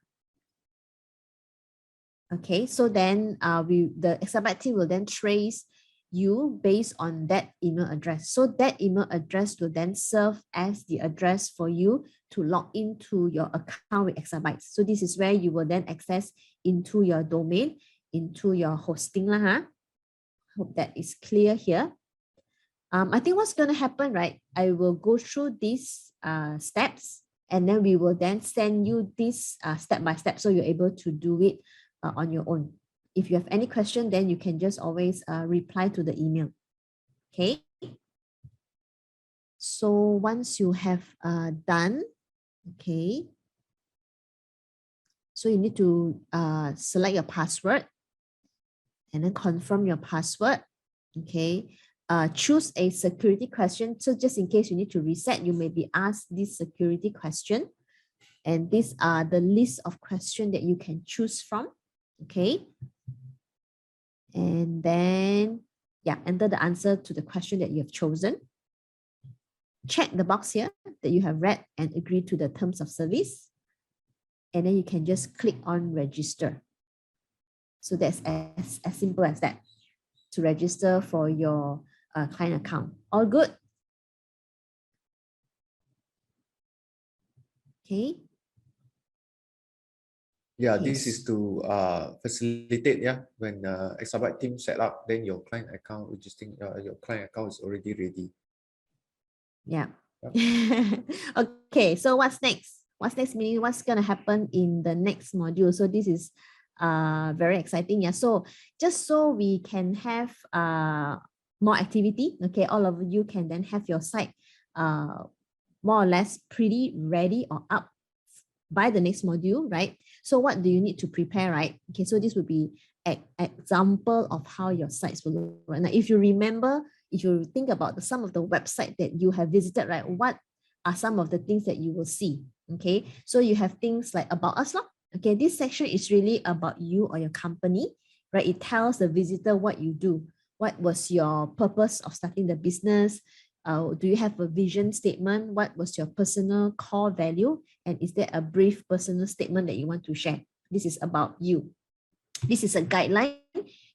Okay, so then the Exabyte team will then trace you based on that email address. So that email address will then serve as the address for you to log into your account with Exabytes. So this is where you will then access into your domain, into your hosting. Hope that is clear here. I think what's going to happen, right? I will go through these steps and then we will then send you this step by step so you're able to do it on your own. If you have any question, then you can just always reply to the email. Okay. So once you have done, okay. So you need to select your password and then confirm your password. Okay. Choose a security question. So just in case you need to reset, you may be asked this security question. And these are the list of questions that you can choose from. Okay. And then, yeah, enter the answer to the question that you have chosen. Check the box here that you have read and agree to the terms of service. And then you can just click on register. So that's as simple as that to register for your client account. All good? Okay. Yeah, this is to facilitate, when Exabyte team set up, then your client account registering, your client account is already ready. Yeah. Okay, so what's next? What's next meaning? What's going to happen in the next module? So this is very exciting. Yeah. So just so we can have more activity, okay, all of you can then have your site more or less pretty ready or up by the next module, right? So what do you need to prepare, right? Okay, so this would be an example of how your sites will look. Now, if you remember if you think about some of the website that you have visited, right? What are some of the things that you will see? Okay, so you have things like about us, lah. Okay, this section is really about you or your company, right? It tells the visitor what you do. What was your purpose of starting the business? Do you have a vision statement? What was your personal core value? And is there a brief personal statement that you want to share? This is about you. This is a guideline.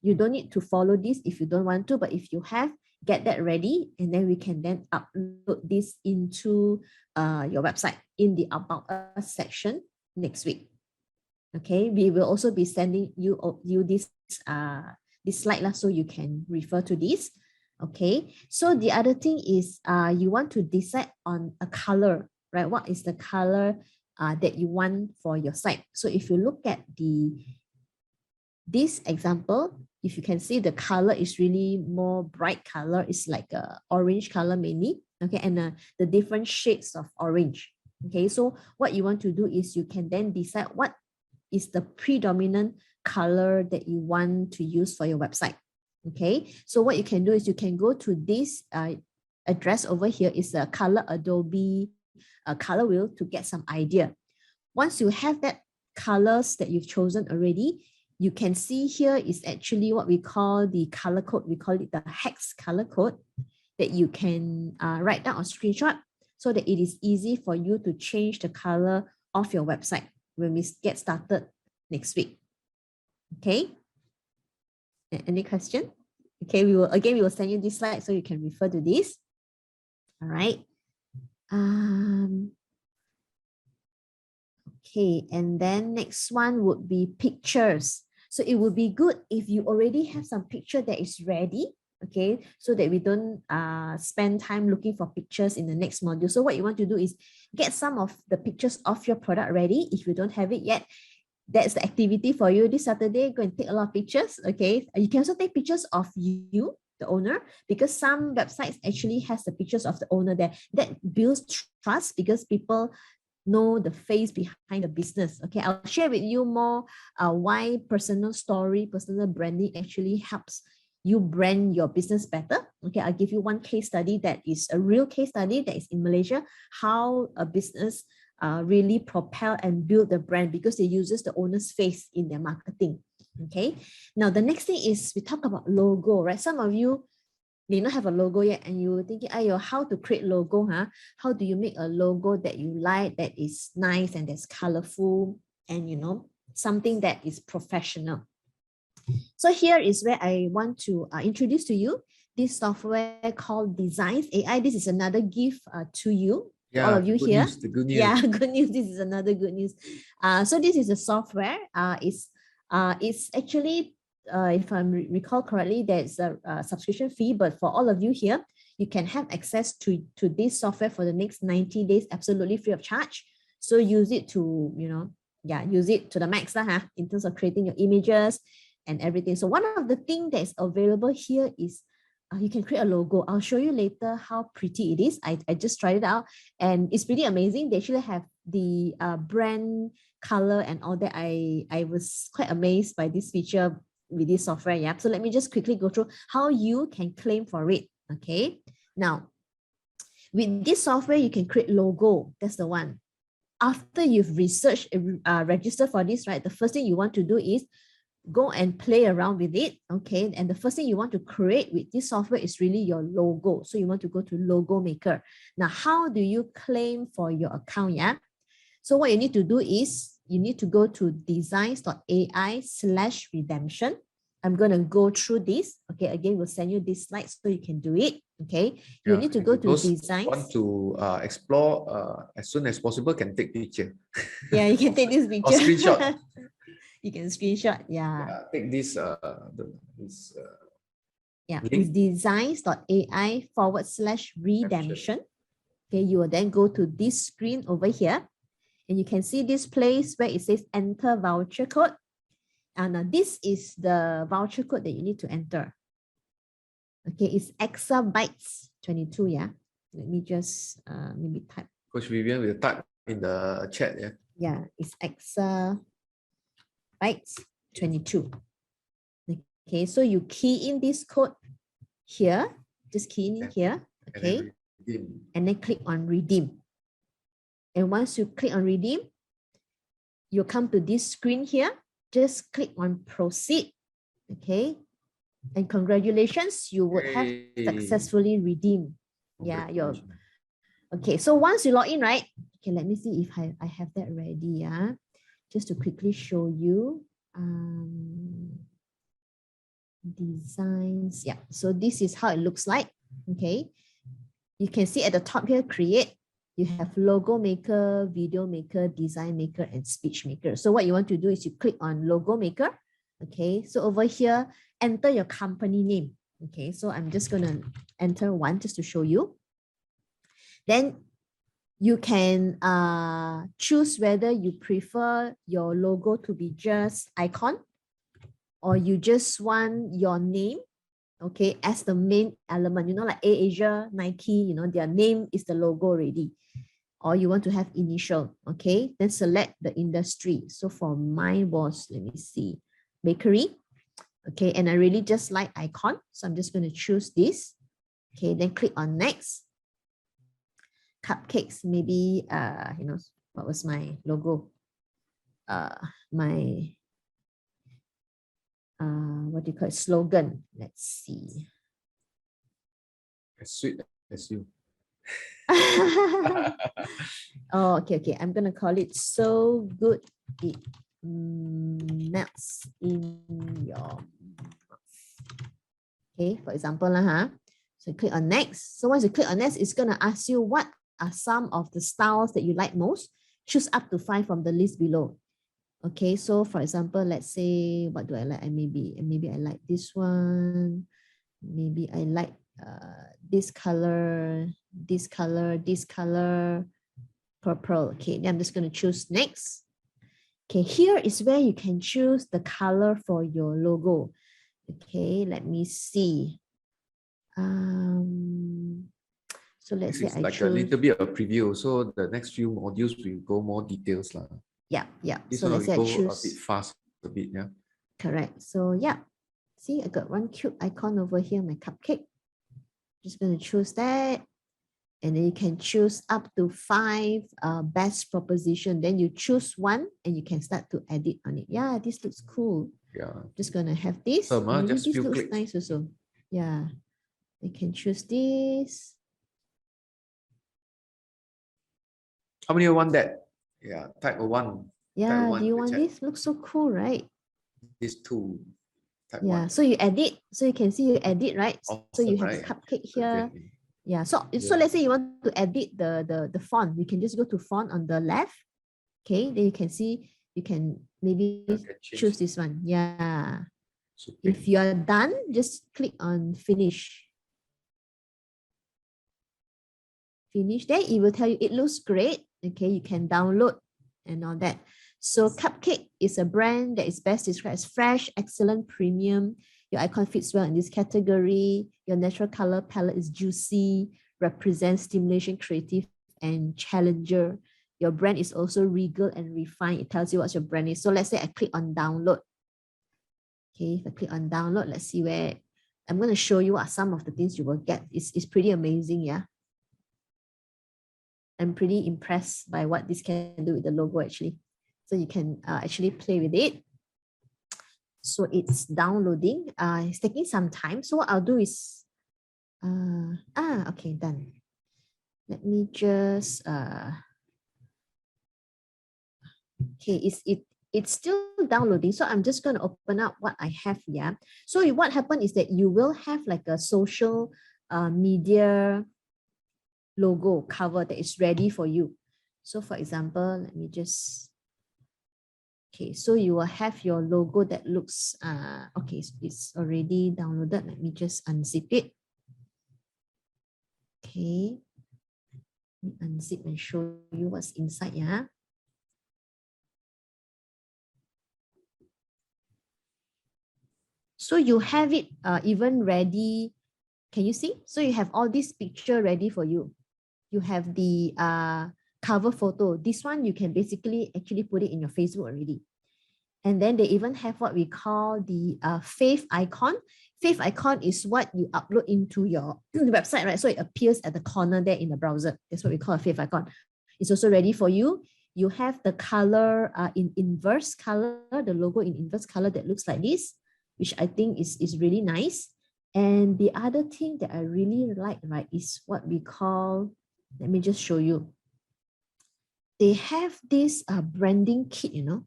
You don't need to follow this if you don't want to, but if you have, get that ready, and then we can then upload this into your website in the About Us section next week. Okay, we will also be sending you this slide so you can refer to this. Okay, so the other thing is you want to decide on a color, right? What is the color that you want for your site? So if you look at this example, if you can see, the color is really more bright color. It's like a orange color mainly. Okay, and the different shades of orange. Okay, so what you want to do is you can then decide what is the predominant color that you want to use for your website. Okay, so what you can do is you can go to this address over here. Is a color Adobe color wheel to get some idea. Once you have that colors that you've chosen already, you can see here is actually what we call the color code. We call it the hex color code that you can write down or screenshot so that it is easy for you to change the color of your website when we get started next week. Okay. Any question? Okay, we will send you this slide so you can refer to this. All right. Okay, and then next one would be pictures. So it would be good if you already have some picture that is ready, okay, so that we don't spend time looking for pictures in the next module. So what you want to do is get some of the pictures of your product ready. If you don't have it yet, that's the activity for you this Saturday. Go and take a lot of pictures, okay? You can also take pictures of you, the owner, because some websites actually has the pictures of the owner there. That builds trust because people know the face behind the business. Okay, I'll share with you more why personal story, personal branding actually helps you brand your business better. Okay, I'll give you one case study that is a real case study that is in Malaysia, how a business really propel and build the brand because they uses the owner's face in their marketing. Okay, now the next thing is we talk about logo, right? Some of you may not have a logo yet and you're thinking, ayo, how to create logo, huh? How do you make a logo that you like, that is nice and that's colorful and, you know, something that is professional? So here is where I want to introduce to you this software called Designs AI. This is another gift to you, all of you here. The good news. Yeah, good news. This is another good news. So this is a software. It's actually, if I recall correctly, there's a subscription fee, but for all of you here, you can have access to this software for the next 90 days, absolutely free of charge. So use it to, you know, use it to the max in terms of creating your images and everything. So one of the things that is available here is you can create a logo. I'll show you later how pretty it is. I just tried it out and it's pretty amazing. They actually have the brand color and all that. I was quite amazed by this feature with this software. Yeah. So let me just quickly go through how you can claim for it. Okay. Now, with this software, you can create logo. That's the one. After you've researched, registered for this, right? The first thing you want to do is go and play around with it. Okay. And the first thing you want to create with this software is really your logo. So you want to go to Logo Maker. Now, how do you claim for your account? Yeah. So what you need to do is you need to go to designs.ai/redemption. I'm going to go through this. Okay. Again, we'll send you this slide so you can do it. Okay. You need to go to designs. Want to explore as soon as possible, can take picture. Yeah, you can take this picture. Or screenshot. You can screenshot. Yeah. Take this. It's designs.ai/redemption. Okay, you will then go to this screen over here and you can see this place where it says enter voucher code. And this is the voucher code that you need to enter. Okay, it's exabytes 22. Yeah, let me just maybe type. Coach Vivian will type in the chat. Yeah. Yeah, it's exabytes 22. Okay, so you key in this code here. just key in And- here, And okay? then redeem. And then click on redeem. And once you click on redeem, you'll come to this screen here. Just click on proceed, okay? And congratulations, you would have Yay. successfully redeemed. Yeah, Congratulations. okay. So once you log in, right? Okay, let me see if I have that ready. Yeah, just to quickly show you. Designs. Yeah. So this is how it looks like. Okay. You can see at the top here, create. You have logo maker, video maker, design maker, and speech maker. So what you want to do is you click on logo maker. Okay. So over here, enter your company name. Okay. So I'm just going to enter one just to show you. Then you can choose whether you prefer your logo to be just icon or you just want your name, okay, as the main element. You know, like AirAsia, Nike, you know, their name is the logo already. Or you want to have initial, okay? Then select the industry. So for mine was, let me see, bakery. Okay, and I really just like icon. So I'm just going to choose this. Okay, then click on next. Cupcakes, maybe, you know, what was my logo? My, what do you call it? Slogan. Let's see. As sweet as you. Oh, okay. I'm gonna call it so good it melts in your mouth. Okay, for example, so click on next. So once you click on next, it's gonna ask you what are some of the styles that you like most. Choose up to 5 from the list below. Okay, so for example, let's say, what do I like? Maybe I like this one. Maybe I like this color, this color, this color, purple. Okay, then I'm just going to choose next. Okay, here is where you can choose the color for your logo. Okay, let me see. So let's This say is I like choose. a little bit of preview. So the next few modules will go more details. Yeah. This So one let's say will I go choose. a bit fast, a bit, yeah. Correct. So yeah. See, I got one cute icon over here, my cupcake. Just going to choose that. And then you can choose up to 5 best proposition. Then you choose one and you can start to edit on it. Yeah, this looks cool. Yeah. Just going to have this. Maybe Just this few looks clicks. nice also. Yeah. You can choose this. How many you want that? Yeah, type 1. Yeah, type do you in the want chat. this? Looks so cool, right? This 2. Type Yeah, 1. so you edit. So you can see you edit, right? So Awesome, you have right? a cupcake here. Exactly. Yeah, so Yeah. let's say you want to edit the font. You can just go to font on the left. Okay, then you can see, you can maybe choose this one. Yeah. If you are done, just click on finish. Finish. Then it will tell you it looks great. Okay, you can download and all that. So Cupcake is a brand that is best described as fresh, excellent, premium. Your icon fits well in this category. Your natural color palette is juicy, represents stimulation, creative, and challenger. Your brand is also regal and refined. It tells you what your brand is. So let's say I click on download. Okay, if I click on download, let's see where I'm going to show you what some of the things you will get. It's pretty amazing, yeah. I'm pretty impressed by what this can do with the logo actually. So you can actually play with it. So it's downloading. It's taking some time. So what I'll do is, okay, done. Let me just, okay, it's still downloading. So I'm just going to open up what I have here. So what happened is that you will have like a social media logo cover that is ready for you. So for example, let me just, okay, so you will have your logo that looks, okay, it's already downloaded. Let me just unzip it. Okay, let me unzip and show you what's inside, yeah. So you have it even ready. Can you see? So you have all this picture ready for you. You have the cover photo. This one, you can basically actually put it in your Facebook already. And then they even have what we call the fave icon. Fave icon is what you upload into your website, right? So it appears at the corner there in the browser. That's what we call a fave icon. It's also ready for you. You have the color in inverse color, the logo in inverse color that looks like this, which I think is really nice. And the other thing that I really like, right, is what we call, let me just show you. They have this branding kit, you know.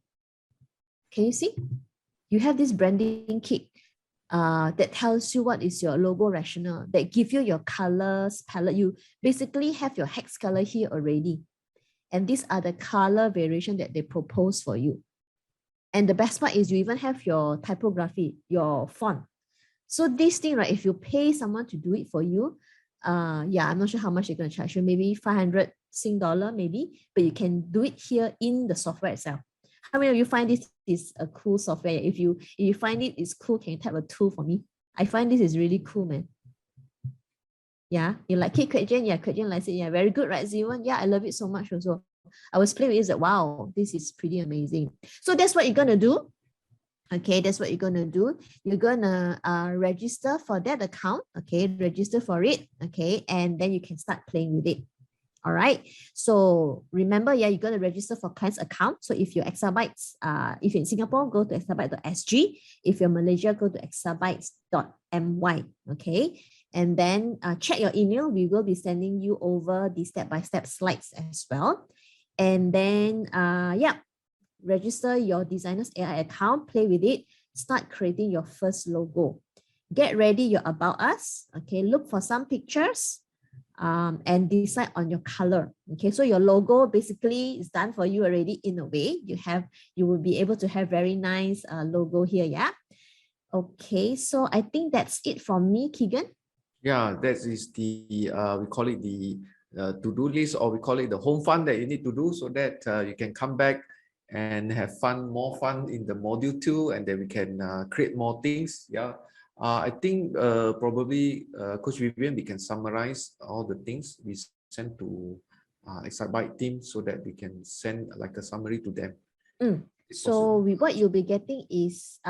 Can you see? You have this branding kit that tells you what is your logo rationale, that give you your colors palette. You basically have your hex color here already. And these are the color variation that they propose for you. And the best part is you even have your typography, your font. So this thing, right, if you pay someone to do it for you, yeah, I'm not sure how much they're going to charge you, maybe 500 Sing dollar maybe, but you can do it here in the software itself. How many of you find this is a cool software? If you find it is cool, can you type a 2 for me? I find this is really cool, man. Yeah, you like it, Kwek-Jen? Yeah, Kwek-Jen likes it. Yeah, very good, right, Ziwan? Yeah, I love it so much also. I was playing with it, like, wow, this is pretty amazing. So that's what you're going to do. Okay, that's what you're going to do. You're going to register for that account. Okay, register for it. Okay, and then you can start playing with it. All right. So remember, yeah, you're going to register for client's account. So if you're exabytes, if you're in Singapore, go to exabyte.sg. If you're Malaysia, go to exabytes.my. Okay. And then check your email. We will be sending you over the step-by-step slides as well. And then, yeah, register your Designers AI account, play with it, start creating your first logo. Get ready your About Us. Okay. Look for some pictures. And decide on your color. Okay, so your logo basically is done for you already in a way. You will be able to have very nice logo here, yeah? Okay, so I think that's it from me, Keegan. Yeah, that is the, we call it the to-do list, or we call it the home fun that you need to do so that you can come back and have fun, more fun in the module 2, and then we can create more things, yeah. I think probably Coach Vivian, we can summarize all the things we send to Exabyte team so that we can send like a summary to them. So what you'll be getting is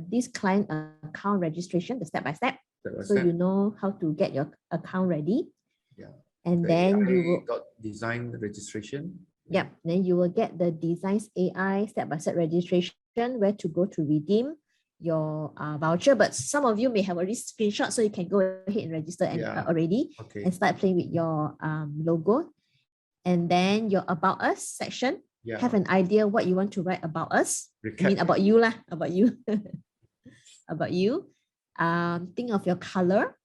this client account registration, the step-by-step. So you know how to get your account ready. Yeah. And then you will got design registration. Yep. Then you will get the Designs AI step-by-step registration, where to go to redeem your voucher. But some of you may have already screenshot, so you can go ahead and register already, and start playing with your logo. And then your About Us section. Have an idea what you want to write about us. Recap. I mean about you lah, about you. About you. Think of your color.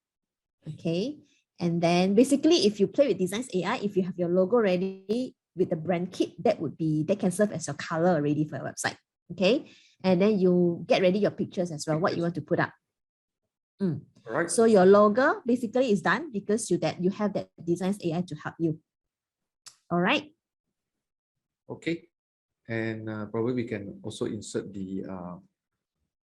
Okay. And then basically, if you play with Designs AI, if you have your logo ready with the brand kit, that can serve as your color already for your website. Okay. And then you get ready your pictures as well, what you want to put up. Right. So your logo basically is done because you have that Designs AI to help you. All right. Okay. And probably we can also insert the,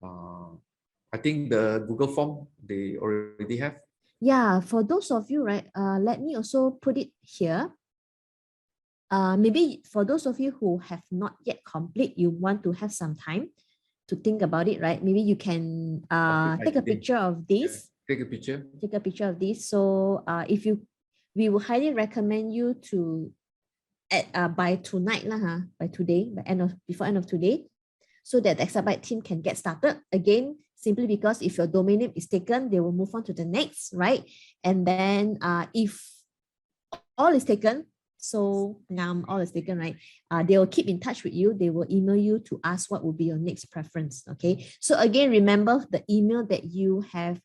I think the Google form they already have. Yeah, for those of you, right, let me also put it here. Maybe for those of you who have not yet complete, you want to have some time to think about it, right? Maybe you can take a picture of this. Take a picture. Take a picture of this. So we will highly recommend you to by tonight, by today, before end of today, so that the Exabyte team can get started. Again, simply because if your domain name is taken, they will move on to the next, right? And then if all is taken, so all is taken, right? They will keep in touch with you. They will email you to ask what will be your next preference. Okay. So again, remember the email that you have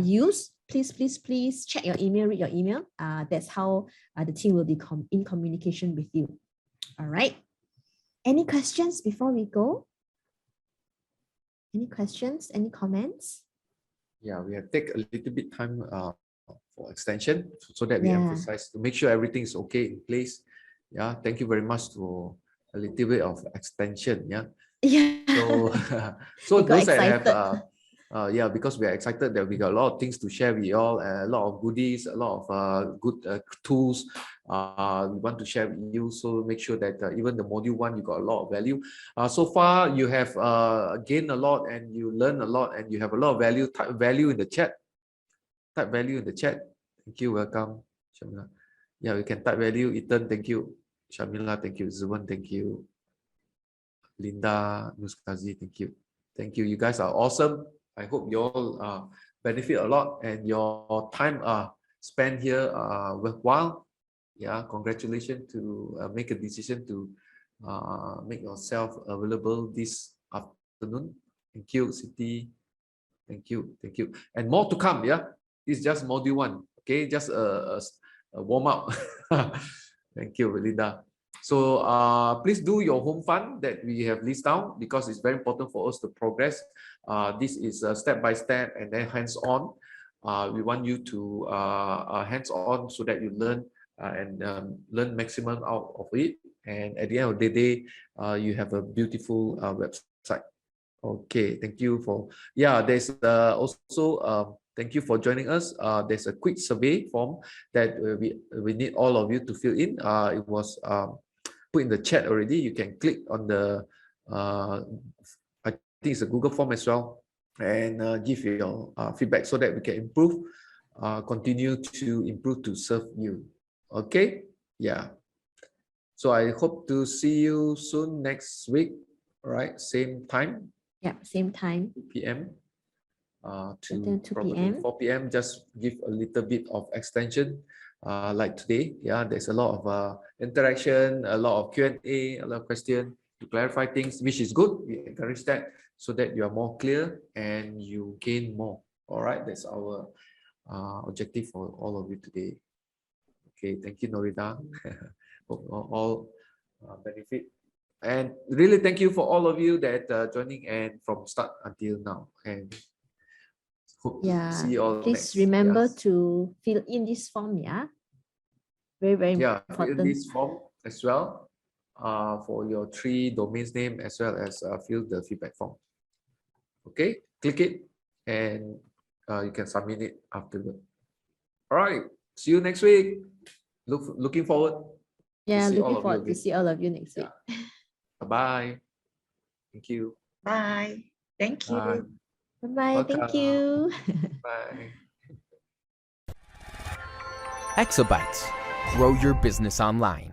used. Please check your email, read your email. That's how the team will be in communication with you. All right. Any questions before we go? Any questions? Any comments? Yeah, we have take a little bit time for extension so that we emphasize to make sure everything is okay in place. Yeah, thank you very much for a little bit of extension. Yeah. Yeah. So those that have Yeah, because we are excited that we got a lot of things to share with you all, a lot of goodies, a lot of good tools we want to share with you. So make sure that even the module 1, you got a lot of value. So far, you have gained a lot and you learn a lot and you have a lot of value. Type value in the chat. Type value in the chat. Thank you. Welcome, Shamila. Yeah, we can type value. Ethan, thank you. Shamila, thank you. Zuban, thank you. Linda, Nuskazi, thank you. Thank you. You guys are awesome. I hope you all benefit a lot and your time spent here worthwhile. Yeah, congratulations to make a decision to make yourself available this afternoon. Thank you, Siti. Thank you. Thank you. And more to come. Yeah, it's just module 1. Okay, just a warm up. Thank you, Linda. So please do your home fund that we have listed down because it's very important for us to progress. This is step by step and then hands-on. We want you to hands-on so that you learn and learn maximum out of it. And at the end of the day, you have a beautiful website. Okay, thank you for, there's also, thank you for joining us. There's a quick survey form that we need all of you to fill in. It was put in the chat already. You can click on the, I think it's a Google form as well, and give your feedback so that we can improve, continue to improve to serve you. Okay, yeah. So I hope to see you soon next week. All right, same time. Yeah, same time. 2 p.m. To 2 p.m. 4 p.m. Just give a little bit of extension, like today. Yeah, there's a lot of interaction, a lot of Q&A, a lot of questions to clarify things, which is good. We encourage that so that you are more clear and you gain more. All right, that's our objective for all of you today. Okay, thank you, Norida. Hope all benefit. And really thank you for all of you that joining and from start until now. And hope to see you all please next. remember to fill in this form. Yeah, very fill important. in this form as well for your 3 domains name, as well as fill the feedback form. Okay, click it and you can submit it afterward. All right, see you next week. Looking forward. Yeah, to see looking all forward of you to see all of you next week. Bye. Thank you. Bye. Thank you. Bye. Bye-bye. Thank you. Bye. Exabytes. Grow your business online.